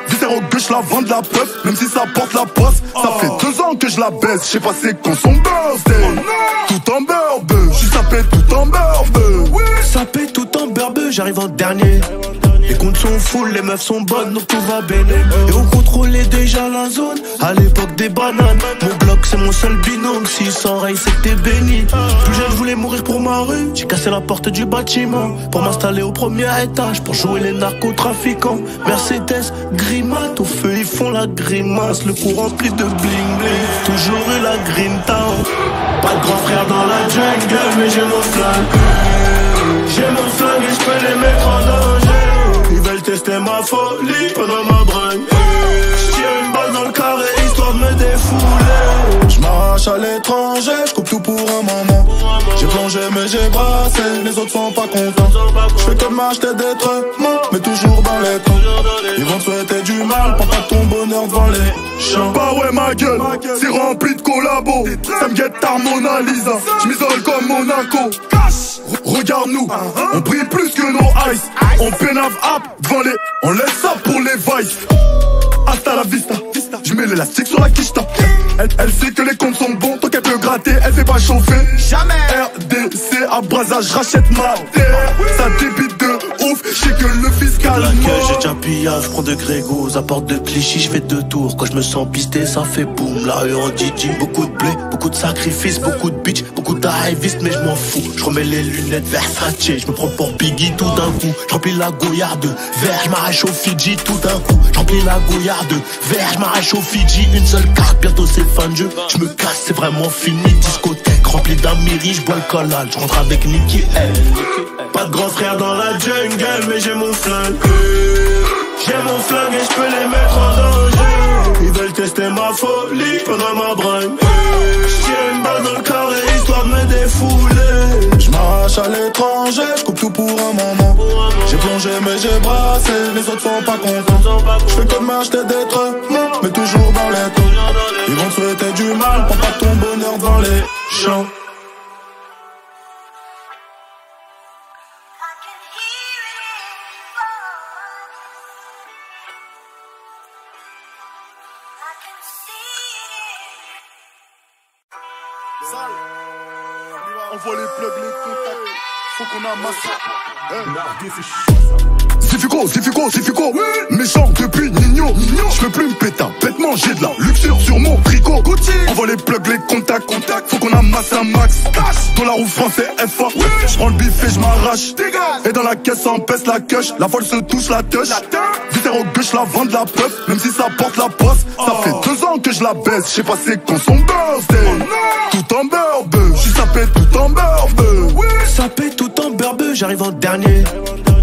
Viscère au gauche, la vente la puff. Même si ça porte la poste. Ça fait 2 ans que je la baisse. J'sais pas c'est quand son birthday. Tout en beurbe, j'suis sapé tout en beurbe. Sapé tout en beurbe, j'arrive en dernier. Les comptes sont full, les meufs sont bonnes, donc tout va bien. Et on contrôlait déjà la zone, à l'époque des bananes. Mon bloc c'est mon seul binôme, s'il s'enraye c'est que t'es béni. Plus jeune je voulais mourir pour ma rue, j'ai cassé la porte du bâtiment pour m'installer au premier étage, pour jouer les narcotrafiquants. Mercedes, grimace, au feu ils font la grimace. Le cou rempli de bling bling, toujours eu la green town. Pas de grand frère dans la jungle, mais j'ai mon flingue. J'ai mon flingue et j'peux les mettre en danger. Ils veulent tester ma folie pendant ma bringue. J'tire une balle dans le carré histoire de me défouler. J'm'arrache à l'étranger, j'coupe tout pour un moment. J'ai plongé mais j'ai brassé, les autres sont pas contents. J'fais comme m'acheter des trucs, mais toujours dans les temps. Ils vont te souhaiter du mal, prends pas ton bonheur devant les champs. Bah ouais ma gueule, c'est rempli de collabos. Ça me guette ta Mona Lisa, j'm'isole comme Monaco. Regarde-nous, on brille plus que nos ice. On pénave up devant les, on laisse ça pour les vices. Hasta la vista, j'mets l'élastique sur la quicheta. Elle sait que les comptes sont bons, tant qu'elle peut gratter, elle fait pas chauffer. Jamais. RDC à Brazza, j'rachète ma terre. Ça débite de ouf, j'sais que le fiscal la queue, j'ai déjà pillage, j'prends de Grégos. À porte de Clichy, j'fais 2 tours. Quand j'me sens pisté, ça fait boum. La rue en Didi, beaucoup de blé, beaucoup de sacrifices, beaucoup de bitch, beaucoup de high-vis, mais j'm'en fous. J'remets les lunettes Versace, j'me prends pour Biggie tout d'un coup. J'remplis la gouillarde de verre, j'm'arrache au Fidji tout d'un coup. J'remplis la gouillarde de verre, j'm'arrache au Fidji. Une seule carte, bientôt c'est fin de jeu. J'me casse, c'est vraiment fini. Discothèque remplie d'Amiri, j'bois le collal. J'rentre avec Nicky L. Pas de grand frère dans la jungle, mais j'ai mon flingue. J'ai mon flingue et j'peux les mettre en danger. Ils veulent tester ma folie pendant ma bringue. J'tire une balle dans le carré histoire de me défouler. J'm'arrache à l'étranger, j'coupe tout pour un moment. J'ai plongé mais j'ai brassé, les autres sont pas contents. J'fais comme acheter des trucs, mais toujours dans les taux. Ils vont te souhaiter du mal, prends pas ton bonheur devant les champs. On voit les plugs, les contacts. Faut qu'on amasse. Zifico, méchant depuis Nino. J'peux plus me péter, bête manger de la luxure sur mon tricot. On voit les plugs, les contacts. Faut qu'on amasse un max. Dollar ou français FA. J'prends le bif et j'm'arrache. Et dans la caisse on pèse la queuche. La folle se touche la touche. Viscère au gauche, la vente la puff. Même si ça porte la poste. Ça fait 2 ans que je la baisse. J'sais pas c'est quand son birthday. Tout en beurbe, j'suis sapé tout en beurbe. Sapé tout en beurbe, j'arrive en dernier.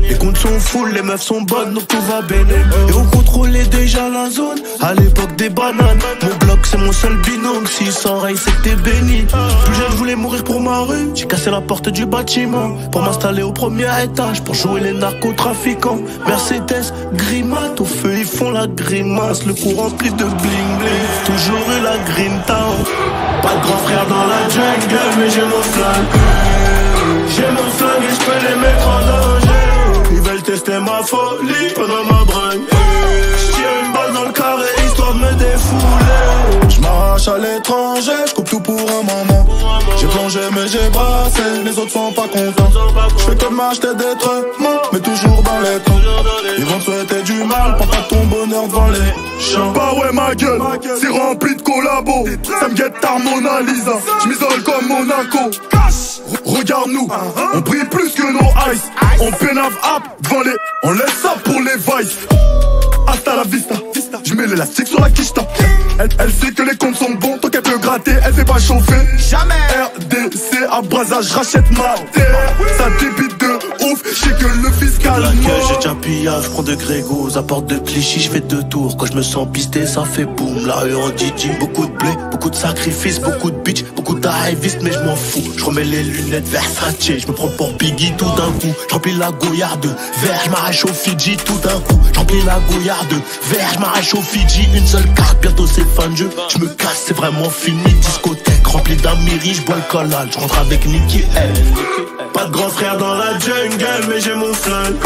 Les comptes sont full, les meufs sont bonnes, donc tout va bien. Et on contrôlait déjà la zone, à l'époque des bananes. Mon bloc c'est mon seul binôme, s'il s'enraye c'est que t'es béni. Plus jeune je voulais mourir pour ma rue, j'ai cassé la porte du bâtiment pour m'installer au premier étage, pour jouer les narcotrafiquants. Mercedes, grimace, au feu ils font la grimace. Le cou rempli de bling bling, toujours eu la green town. Pas de grand frère dans la jungle, mais j'ai mon flingue. J'ai mon flingue et j'peux les mettre en danger. Ils veulent tester ma folie pendant ma bringue. J'tire une balle dans le carré histoire de me défouler. J'm'arrache à l'étranger, j'coupe tout tout pour un moment. J'ai plongé mais j'ai brassé, les autres sont pas contents. J'fais que m'acheter des traitements, mais toujours dans les temps. Ils vont te souhaiter du mal, prends pas ton bonheur devant les champs. Bah ouais ma gueule, c'est rempli de collabos. Ça me guette ta Mona Lisa, j'm'isole comme Monaco. Regarde-nous, on brille plus que nos ice. On pénave up devant les, on laisse ça pour les vices. Hasta la vista, j'mets l'élastique sur la quicheta. Elle sait que les comptes sont bons, tant qu'elle peut gratter, elle fait pas chauffer. Jamais. RDC à Brazza, j'rachète ma terre. Ça débite de ouf, j'sais que le fiscal la queue, j'ai déjà pillage, j'prends de Grégos. À porte de Clichy, j'fais 2 tours. Quand j'me sens pisté, ça fait boum. La rue en DJ, beaucoup de blé, beaucoup de sacrifices, beaucoup de bitch, beaucoup d'arrivistes, mais j'm'en fous. J'remets les lunettes Versace, j'me prends pour Biggie tout d'un coup. J'remplis la gouillarde de verre, j'm'arrache au Fidji tout d'un coup. J'remplis la gouillarde de verre, j'm'arrache au Fidji. Une seule carte, bientôt c'est fin de jeu. J'me casse, c'est vraiment fini. Discothèque remplie d'Amiri, j'bois le collal. J'rentre avec Nicky L. Pas de grand frère dans la jungle, mais j'ai mon flingue.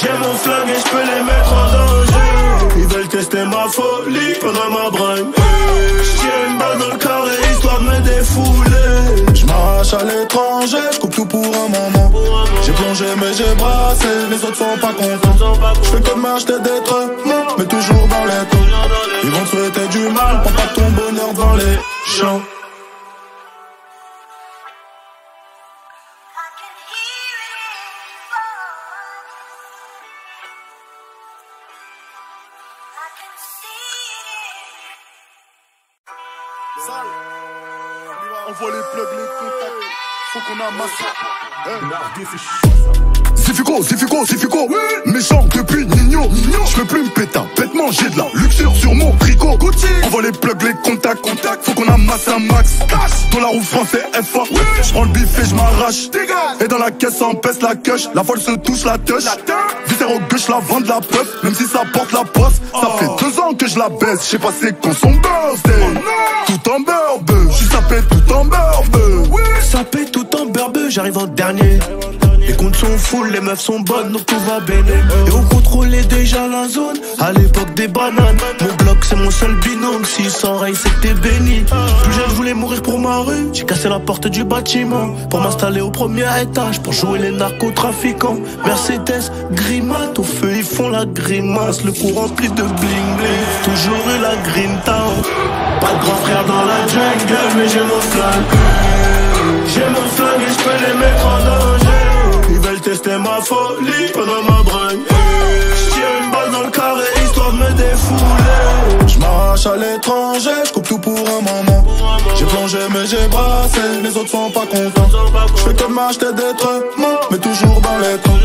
J'ai mon flingue et j'peux les mettre en danger. Ils veulent tester ma folie pendant ma bringue. J'tire une balle dans le carré histoire de me défouler. J'marrache à l'étranger, j'coupe tout pour un moment. J'ai plongé mais j'ai brassé, les autres sont pas contents. J'fais que m'acheter des traitements, mais toujours dans les temps. Ils vont te souhaiter du mal, prends pas ton bonheur dans les champs. On voit les plugs, les contacts. Faut qu'on amasse. Zifico, méchant depuis Nino. J'peux plus me péter, bêtement j'ai de la luxure sur mon tricot. On voit les plugs, les contacts. Faut qu'on amasse un max. Dans la roue français FA. J'prends le bif et j'm'arrache. Et dans la caisse on pèse la queuche. La folle se touche la touche. Viscère au gauche, la vente la puff. Même si ça porte la poste. Ça fait 2 ans que je la baisse. J'sais pas c'est quand son birthday. Tout en beurbe, j'suis sapé tout en beurbe. Sapé tout en beurbe, j'arrive en dernier. Les comptes sont full, les meufs sont bonnes, donc tout va béné. Et on contrôlait déjà la zone, à l'époque des bananes. Mon bloc c'est mon seul binôme, si sans rail c'était béni. Plus jeune je voulais mourir pour ma rue, j'ai cassé la porte du bâtiment pour m'installer au premier étage, pour jouer les narcotrafiquants. Mercedes, grimace, au feu ils font la grimace. Le cou rempli de bling bling, toujours eu la grinta. Pas de grand frère dans la jungle, mais j'ai mon flingue. J'ai mon flingue et j'peux les mettre en danger. Ils veulent tester ma folie pendant ma bringue. J'tire une balle dans le carré histoire de me défouler. J'marrache à l'étranger, j'coupe tout pour un moment. J'ai plongé mais j'ai brassé, les autres sont pas contents. J'fais que m'acheter des traitements, mais toujours dans les temps.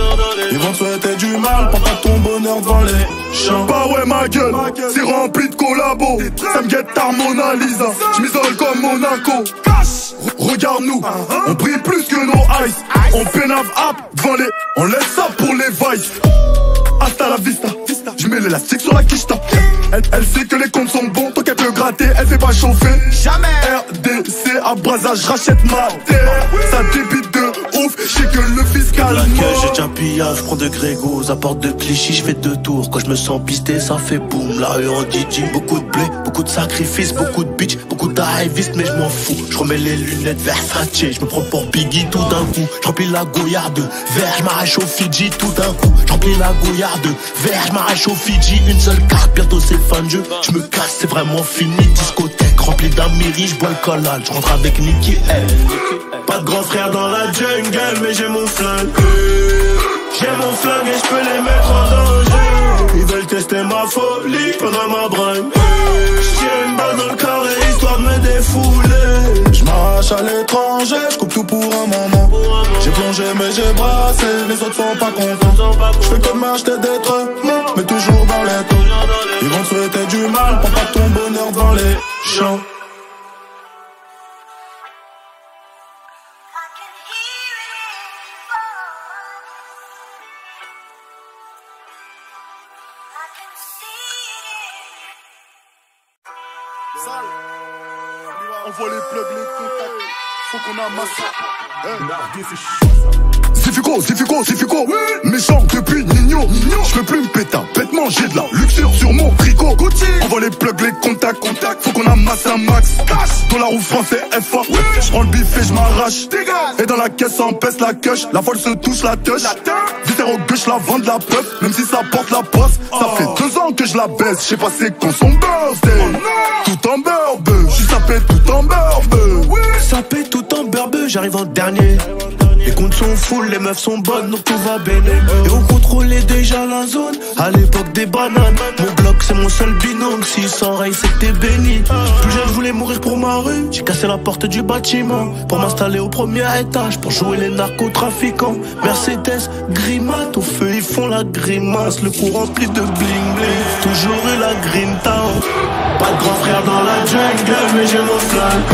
Ils vont te souhaiter du mal, prends pas ton bonheur devant les champs. Bah ouais ma gueule, c'est rempli de collabos. Ça me guette ta Mona Lisa, j'm'isole comme Monaco. Regarde-nous, on brille plus que nos ice. On pénave up devant les, on laisse ça pour les vices. Hasta la vista, j'mets l'élastique sur la quicheta. Elle sait que les comptes sont bons, tant qu'elle peut gratter, elle fait pas chauffer. Jamais. RDC à Brazza, j'rachète ma terre. Ça débite de ouf, j'sais que le fiscal la queue, j'ai déjà pillage, j'prends de Grégos. À porte de Clichy, j'fais 2 tours. Quand j'me sens pisté, ça fait boum. La rue en DJ, beaucoup de blé, beaucoup de sacrifices, beaucoup de bitch, beaucoup d'arrivistes, mais j'm'en fous. J'remets les lunettes Versace, j'me prends pour Biggie tout d'un coup. J'remplis la gouillarde de verre, j'm'arrache au Fidji tout d'un coup. J'remplis la gouillarde de verre, j'm'arrache au Fidji. Une seule carte, bientôt c'est fin de jeu. J'me casse, c'est vraiment fini. Discothèque remplie d'Amiri, j'bois le collal. J'rentre avec Nicky L. Pas de grand frère dans la jungle, mais j'ai mon flingue. J'ai mon flingue et j'peux les mettre en danger. Ils veulent tester ma folie pendant ma bringue. J'tire une balle dans le carré histoire de me défouler. J'marrache à l'étranger, j'coupe tout pour un moment. J'ai plongé mais j'ai brassé, les autres sont pas contents. J'fais que m'acheter des traitements, mais toujours dans les temps. Ils vont te souhaiter du mal, prends pas ton bonheur dans les champs. On voit les plugs, les contacts. faut qu'on amasse. Zifico, méchant depuis Nino. J'peux plus me péter, bête manger de la luxure sur mon tricot. Envoie les plugs, les contacts, faut qu'on amasse un max. Dollar ou français FA, j'prends le bif et j'm'arrache. Et dans la caisse on pèse la queuche, la folle se touche la touche. Visère au gauche, la vente la puff, même si ça porte la poisse. Ça fait 2 ans que je la baisse, j'sais pas c'est quand son birthday. Tout en beurbe, j'suis sapé tout en beurbe. Sapé tout en beurbe, j'arrive en dernier. Les comptes sont full, les meufs sont bonnes, donc tout va bien. Et on contrôlait déjà la zone, à l'époque des bananes. Mon bloc c'est mon seul binôme, s'il s'enraye c'est que t'es béni. Plus jeune je voulais mourir pour ma rue, j'ai cassé la porte du bâtiment pour m'installer au premier étage, pour jouer les narcotrafiquants. Mercedes, Grimat, au feu ils font la grimace, le cou rempli de bling bling. Toujours eu la green town, pas de grand frère dans la jungle, mais j'ai mon flingue.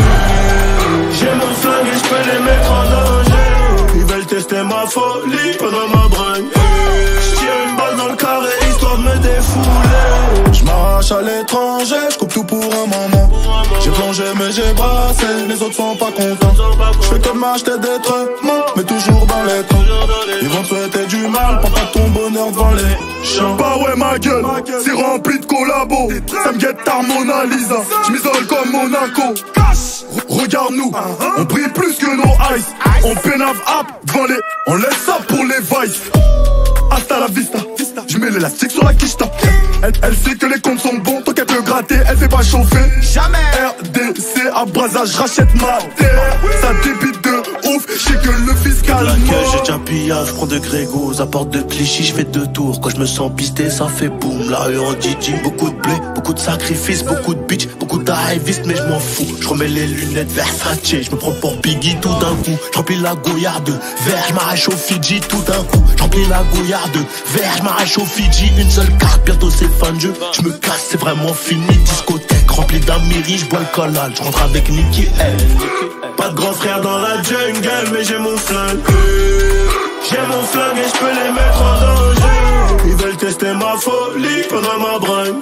J'ai mon flingue et j'peux les mettre en danger. Ils veulent tester ma folie pendant ma bringue. J'tire une balle dans le carré histoire de me défouler. J'm'arrache à l'étranger, j'coupe tout pour un moment. J'ai plongé mais j'ai brassé, les autres sont pas contents. J'fais que m'acheter des trucs, mais toujours dans les temps. Ils vont te souhaiter du mal, prends pas ton bonheur devant les champs. Bah ouais ma gueule, c'est rempli de collabos. Ça me guette ta Mona Lisa, j'm'isole comme Monaco. Regarde-nous, on brille plus que nos ice. On pénave up devant les, on laisse ça pour les vices. Hasta la vista, j'mets l'élastique sur la quicheta. Elle sait que les comptes sont bons, tant qu'elle peut gratter, elle fait pas chauffer. Jamais. RDC à Brazza, j'rachète ma terre. Ça débite de ouf, j'sais que le fiscal Que j'ai déjà pillage, j'prends de Grégos, à porte de Clichy, j'fais 2 tours. Quand j'me sens pisté, ça fait boum. La rue en Didi, beaucoup de blé, beaucoup de sacrifices, beaucoup de bitch, beaucoup d'arrivistes, mais j'm'en fous. J'remets les lunettes Versace, j'me prends pour Biggie tout d'un coup. J'remplis la gouillarde de verre, j'm'arrache au Fidji tout d'un coup. J'remplis la gouillarde de verre, j'm'arrache au Fidji. Une seule carte, bientôt c'est fin de jeu. J'me casse, c'est vraiment fini. Discothèque remplie d'Amiri, j'bois le collal, j'rentre avec Nicky L. Pas de grand frère dans la jungle, mais j'ai mon flingue. J'ai mon flingue et j'peux les mettre en danger. Ils veulent tester ma folie pendant ma bringue.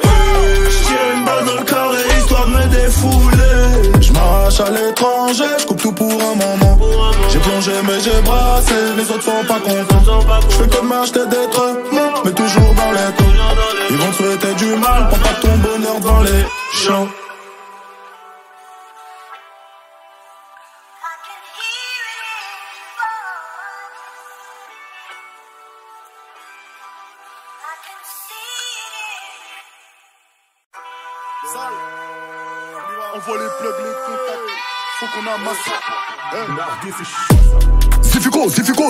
J'tire une balle dans le carré histoire de me défouler. J'm'arrache à l'étranger, j'coupe tout pour un moment. J'ai plongé mais j'ai brassé, les autres sont pas contents. J'fais que m'acheter des trucs, mais toujours dans les temps. Ils vont te souhaiter du mal, prends pas ton bonheur devant les champs. Envoie les plugs, les contacts, faut qu'on amasse.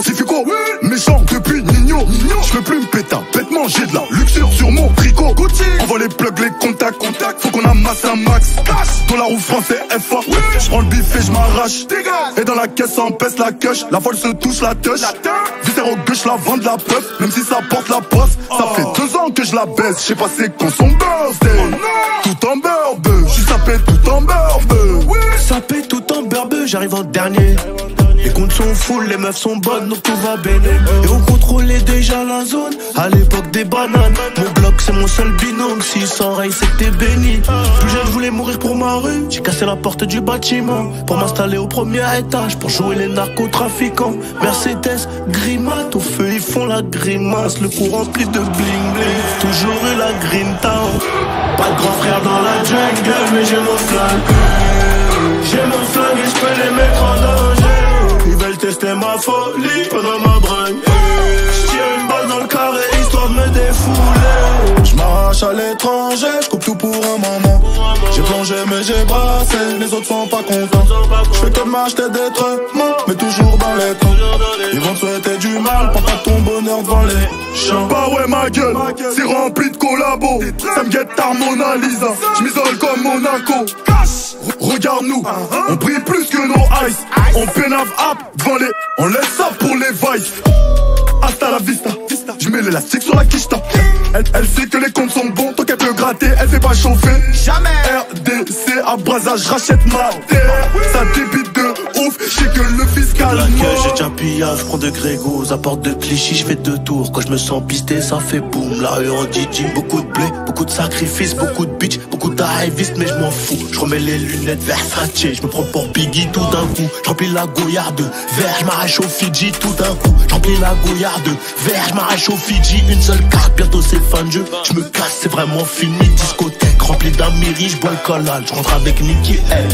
Zifico, méchant depuis Nino. J'peux plus me péter, bête manger de la luxure sur mon tricot. Envoie les plugs, les contacts, faut qu'on amasse un max. Dollar ou français FA, j'prends le bif et j'm'arrache. Et dans la caisse on pèse la queuche, la folle se touche la touche. Visère au gauche, la vente la puff, même si ça porte la poisse. Ça fait 2 ans que je la baisse, j'sais pas c'est quand son birthday. Tout en beurbe, j'suis sapé tout en beurbe. Sapé tout en beurbe, j'arrive en dernier. Les comptes sont full, les meufs sont bonnes, donc tout va bien. Et on contrôlait déjà la zone, à l'époque des bananes. Mon bloc c'est mon seul binôme, s'il s'enraye c'est que t'es béni. Plus jeune je voulais mourir pour ma rue, j'ai cassé la porte du bâtiment pour m'installer au premier étage, pour jouer les narcotrafiquants. Mercedes, Grimat, au feu ils font la grimace, le cou rempli de bling bling. Toujours eu la green town, pas de grand frère dans la jungle, mais j'ai mon flingue. J'ai mon flingue et j'peux les mettre en danger. Ils veulent tester ma folie pendant ma bringue. J'tire une balle dans le carré histoire de me défouler. J'm'arrache à l'étranger, j'coupe tout pour un moment. J'ai plongé mais j'ai brassé, les autres sont pas contents. J'fais que m'acheter des trucs, mais toujours dans les temps. Ils vont te souhaiter du mal, prends pas ton bonheur devant les champs. Bah ouais ma gueule, c'est rempli de collabos. Ça me guette ta Mona Lisa, j'm'isole comme Monaco. Regarde-nous, on brille plus que nos ice. On pénave up devant les, on laisse ça pour les vices. hasta la vista. Je mets l'élastique sur la quicheta. Elle sait que les comptes sont bons, tant qu'elle peut gratter, elle fait pas chauffer. Jamais. RDC à Brazzage, j'rachète ma terre. Ça débite de ouf, j'sais que le fiscal la queue, j'ai déjà pillage, je prends de Grégos, à porte de Clichy, je fais 2 tours. Quand je me sens pisté, ça fait boum. La rue en DJ, beaucoup de blé, beaucoup de sacrifices, beaucoup de bitch, beaucoup d'arrivistes, mais je m'en fous. Je remets les lunettes Versace, je me prends pour Biggie tout d'un coup. Je remplis la goyard de verre, je m'arrache au Fidji tout d'un coup. Je remplis la goyard de verre, je m'arrache au Fidji, une seule carte, bientôt c'est fin de jeu. Je me casse, c'est vraiment fini, discothèque remplie d'Amiri, je bois le collal, je rentre avec Nicky L.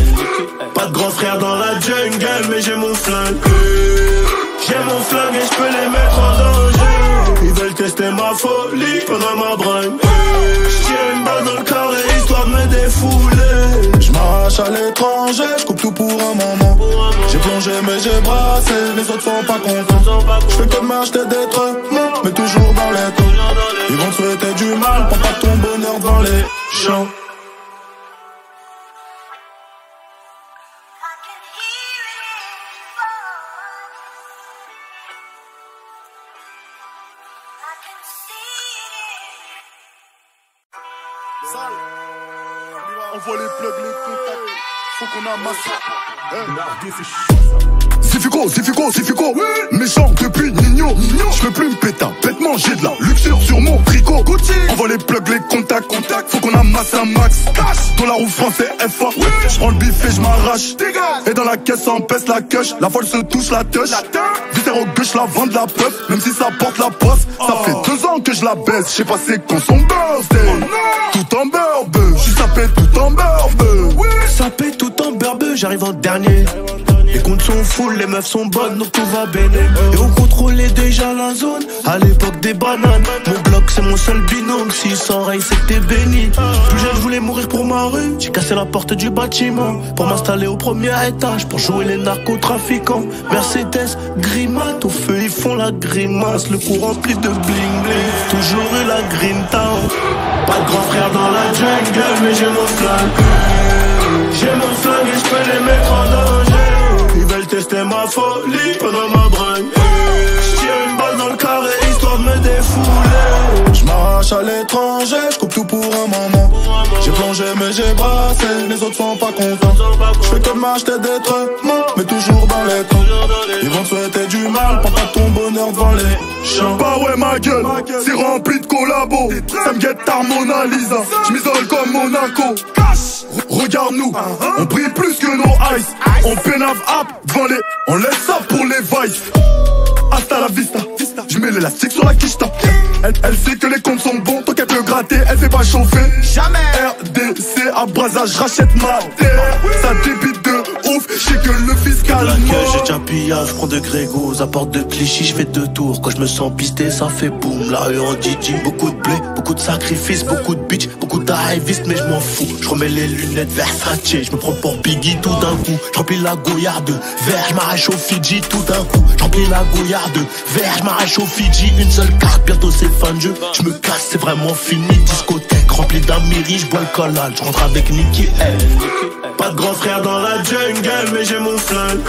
Pas de grand frère dans la jungle, mais j'ai mon flingue. J'ai mon flingue et je peux les mettre en danger. Ils veulent tester ma folie pendant ma bringue. J'tire une balle dans le carré histoire de me défouler. J'marrache à l'étranger, j'coupe tout pour un moment. J'ai plongé mais j'ai brassé, les autres sont pas contents. J'fais que m'acheter des trucs, mais toujours dans les temps. Ils vont te souhaiter du mal, prends pas ton bonheur devant les champs. On voit les plugs, les contacts. Faut qu'on amasse. Zifico, méchant depuis Nino. J'peux plus me péter, bêtement j'ai de la luxure sur mon tricot. On voit les plugs, les contacts. Faut qu'on amasse un max. Dans la roue français FA. J'prends le bif et j'm'arrache. Et dans la caisse on pèse la queuche. La folle se touche la touche. Viscère au gauche, la vente la puff. Même si ça porte la poste. Ça fait 2 ans que je la baisse. J'sais pas c'est quand son birthday. Tout en beurbe, j'suis sapé tout en beurbe. Sapé tout en beurbe, j'arrive en dernier. Les comptes sont full, les meufs sont bonnes, donc tout va béné. Et on contrôlait déjà la zone, à l'époque des bananes. Mon bloc c'est mon seul binôme, si sans rail c'était béni. Plus jeune je voulais mourir pour ma rue, j'ai cassé la porte du bâtiment pour m'installer au premier étage, pour jouer les narcotrafiquants. Mercedes, grimate, au feu ils font la grimace. Le cou rempli de bling bling, toujours eu la grinta. Pas de grand frère dans la jungle, mais j'ai mon flingue. J'ai mon flingue et je peux les mettre en danger. Ils veulent tester ma folie pendant ma bringue. J'tire une balle dans le carré histoire de me défouler. J'marrache à l'étranger, j'coupe tout pour un moment. J'ai plongé mais j'ai brassé, les autres sont pas contents. J'fais que m'acheter des trucs, mais toujours dans les temps. Ils vont te souhaiter du mal, prends pas ton bonheur devant les champs. Bah ouais ma gueule, c'est rempli de collabos. Ça me guette ta Mona Lisa, j'm'isole comme Monaco. Regarde-nous, on brille plus que nos ice. On pénave up devant les, on laisse ça pour les vices. Hasta la vista, je mets l'élastique sur la quicheta. Elle sait que les comptes sont bons, tant qu'elle peut gratter, elle fait pas chauffer. Jamais. RDC à Brazzage, j'rachète ma terre. Ça débite de ouf, j'sais que le fiscal la queue, j'ai déjà pillage, je prends de Grégos, à porte de Clichy, je fais 2 tours. Quand je me sens pisté, ça fait boum. La rue en DJ, beaucoup de blé, beaucoup de sacrifices, beaucoup de bitch, beaucoup d'arrivistes, mais je m'en fous. Je remets les lunettes Versace, je me prends pour Biggie tout d'un coup. Je remplis la goyard de verre, je m'arrache au Fidji tout d'un coup. Je remplis la goyard de verre, je m'arrache au Fidji, une seule carte, bientôt c'est fin de jeu. Je me casse, c'est vraiment fini, discothèque remplie d'Amiri, je bois le collal, je rentre avec Nicky L. Pas de grand frère dans la jungle, mais j'ai mon flingue.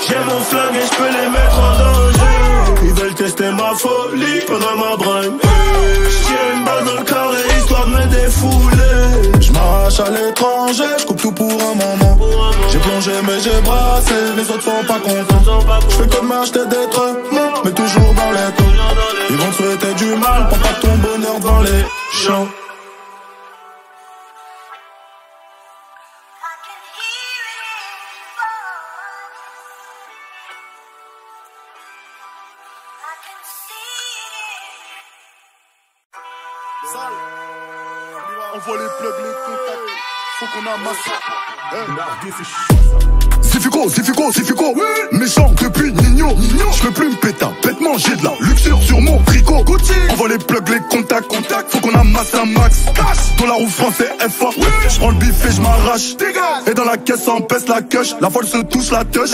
J'ai mon flingue et je peux les mettre en danger. Ils veulent tester ma folie pendant ma bringue. J'tire une balle dans le carré histoire de me défouler. J'marrache à l'étranger, j'coupe tout pour un moment. J'ai plongé mais j'ai brassé, les autres sont pas contents. J'fais que m'acheter des trucs, mais toujours dans les temps. Ils vont te souhaiter du mal, prends pas ton bonheur devant les champs. On voit les plugs, les contacts. Faut qu'on amasse. Zifico, méchant depuis Nino. J'peux plus me péter, bêtement j'ai de la luxure sur mon tricot. On voit les plugs, les contacts. Faut qu'on amasse un max. Dans la roue français FA. J'prends le bif et j'm'arrache. Et dans la caisse on pèse la queuche. La folle se touche la touche.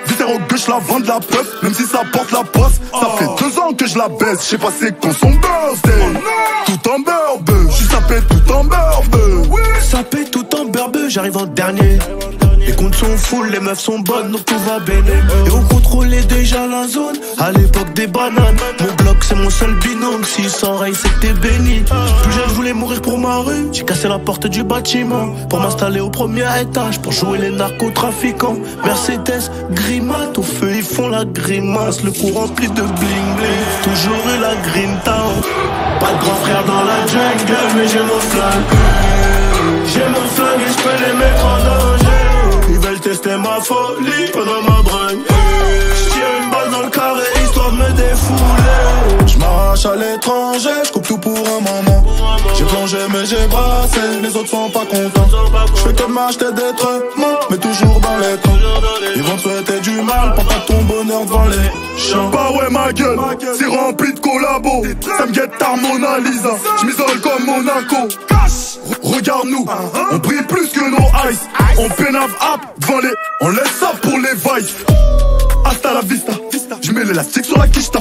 Viscère au gauche, la vente la puff. Même si ça porte la poste. Ça fait 2 ans que je la baisse. J'sais pas c'est quand son birthday. Tout en beurbe, j'suis sapé tout en beurbe. Sapé tout en beurbe, j'arrive en dernier. Les comptes sont full, les meufs sont bonnes, donc tout va béné. Et on contrôlait déjà la zone, à l'époque des bananes. Mon bloc c'est mon seul binôme, s'il s'enraye c'est que t'es béni. Plus jeune je voulais mourir pour ma rue, j'ai cassé la porte du bâtiment pour m'installer au premier étage, pour jouer les narcotrafiquants. Mercedes, grimace, au feu ils font la grimace. Le cou rempli de bling bling, toujours eu la green town. Pas de grand frère dans la jungle, mais j'ai mon flingue. J'ai mon flingue et je peux les mettre en danger. Ils veulent tester ma folie pendant ma bringue. J'tire une balle dans le carré histoire de me défouler. J'm'arrache à l'étranger, j'coupe tout pour un moment. J'ai plongé mais j'ai brassé, les autres sont pas contents. J'fais que m'acheter des trucs, mais toujours dans les temps. Ils vont te souhaiter du mal, prends pas ton bonheur devant les champs. Bah ouais ma gueule, c'est rempli de collabos. Ça me guette ta Mona Lisa, j'm'isole comme Monaco. Regarde-nous, on brille plus que nos ice. On pénave up devant les, on laisse ça pour les vices. Hasta la vista, j'mets l'élastique sur la quicheta.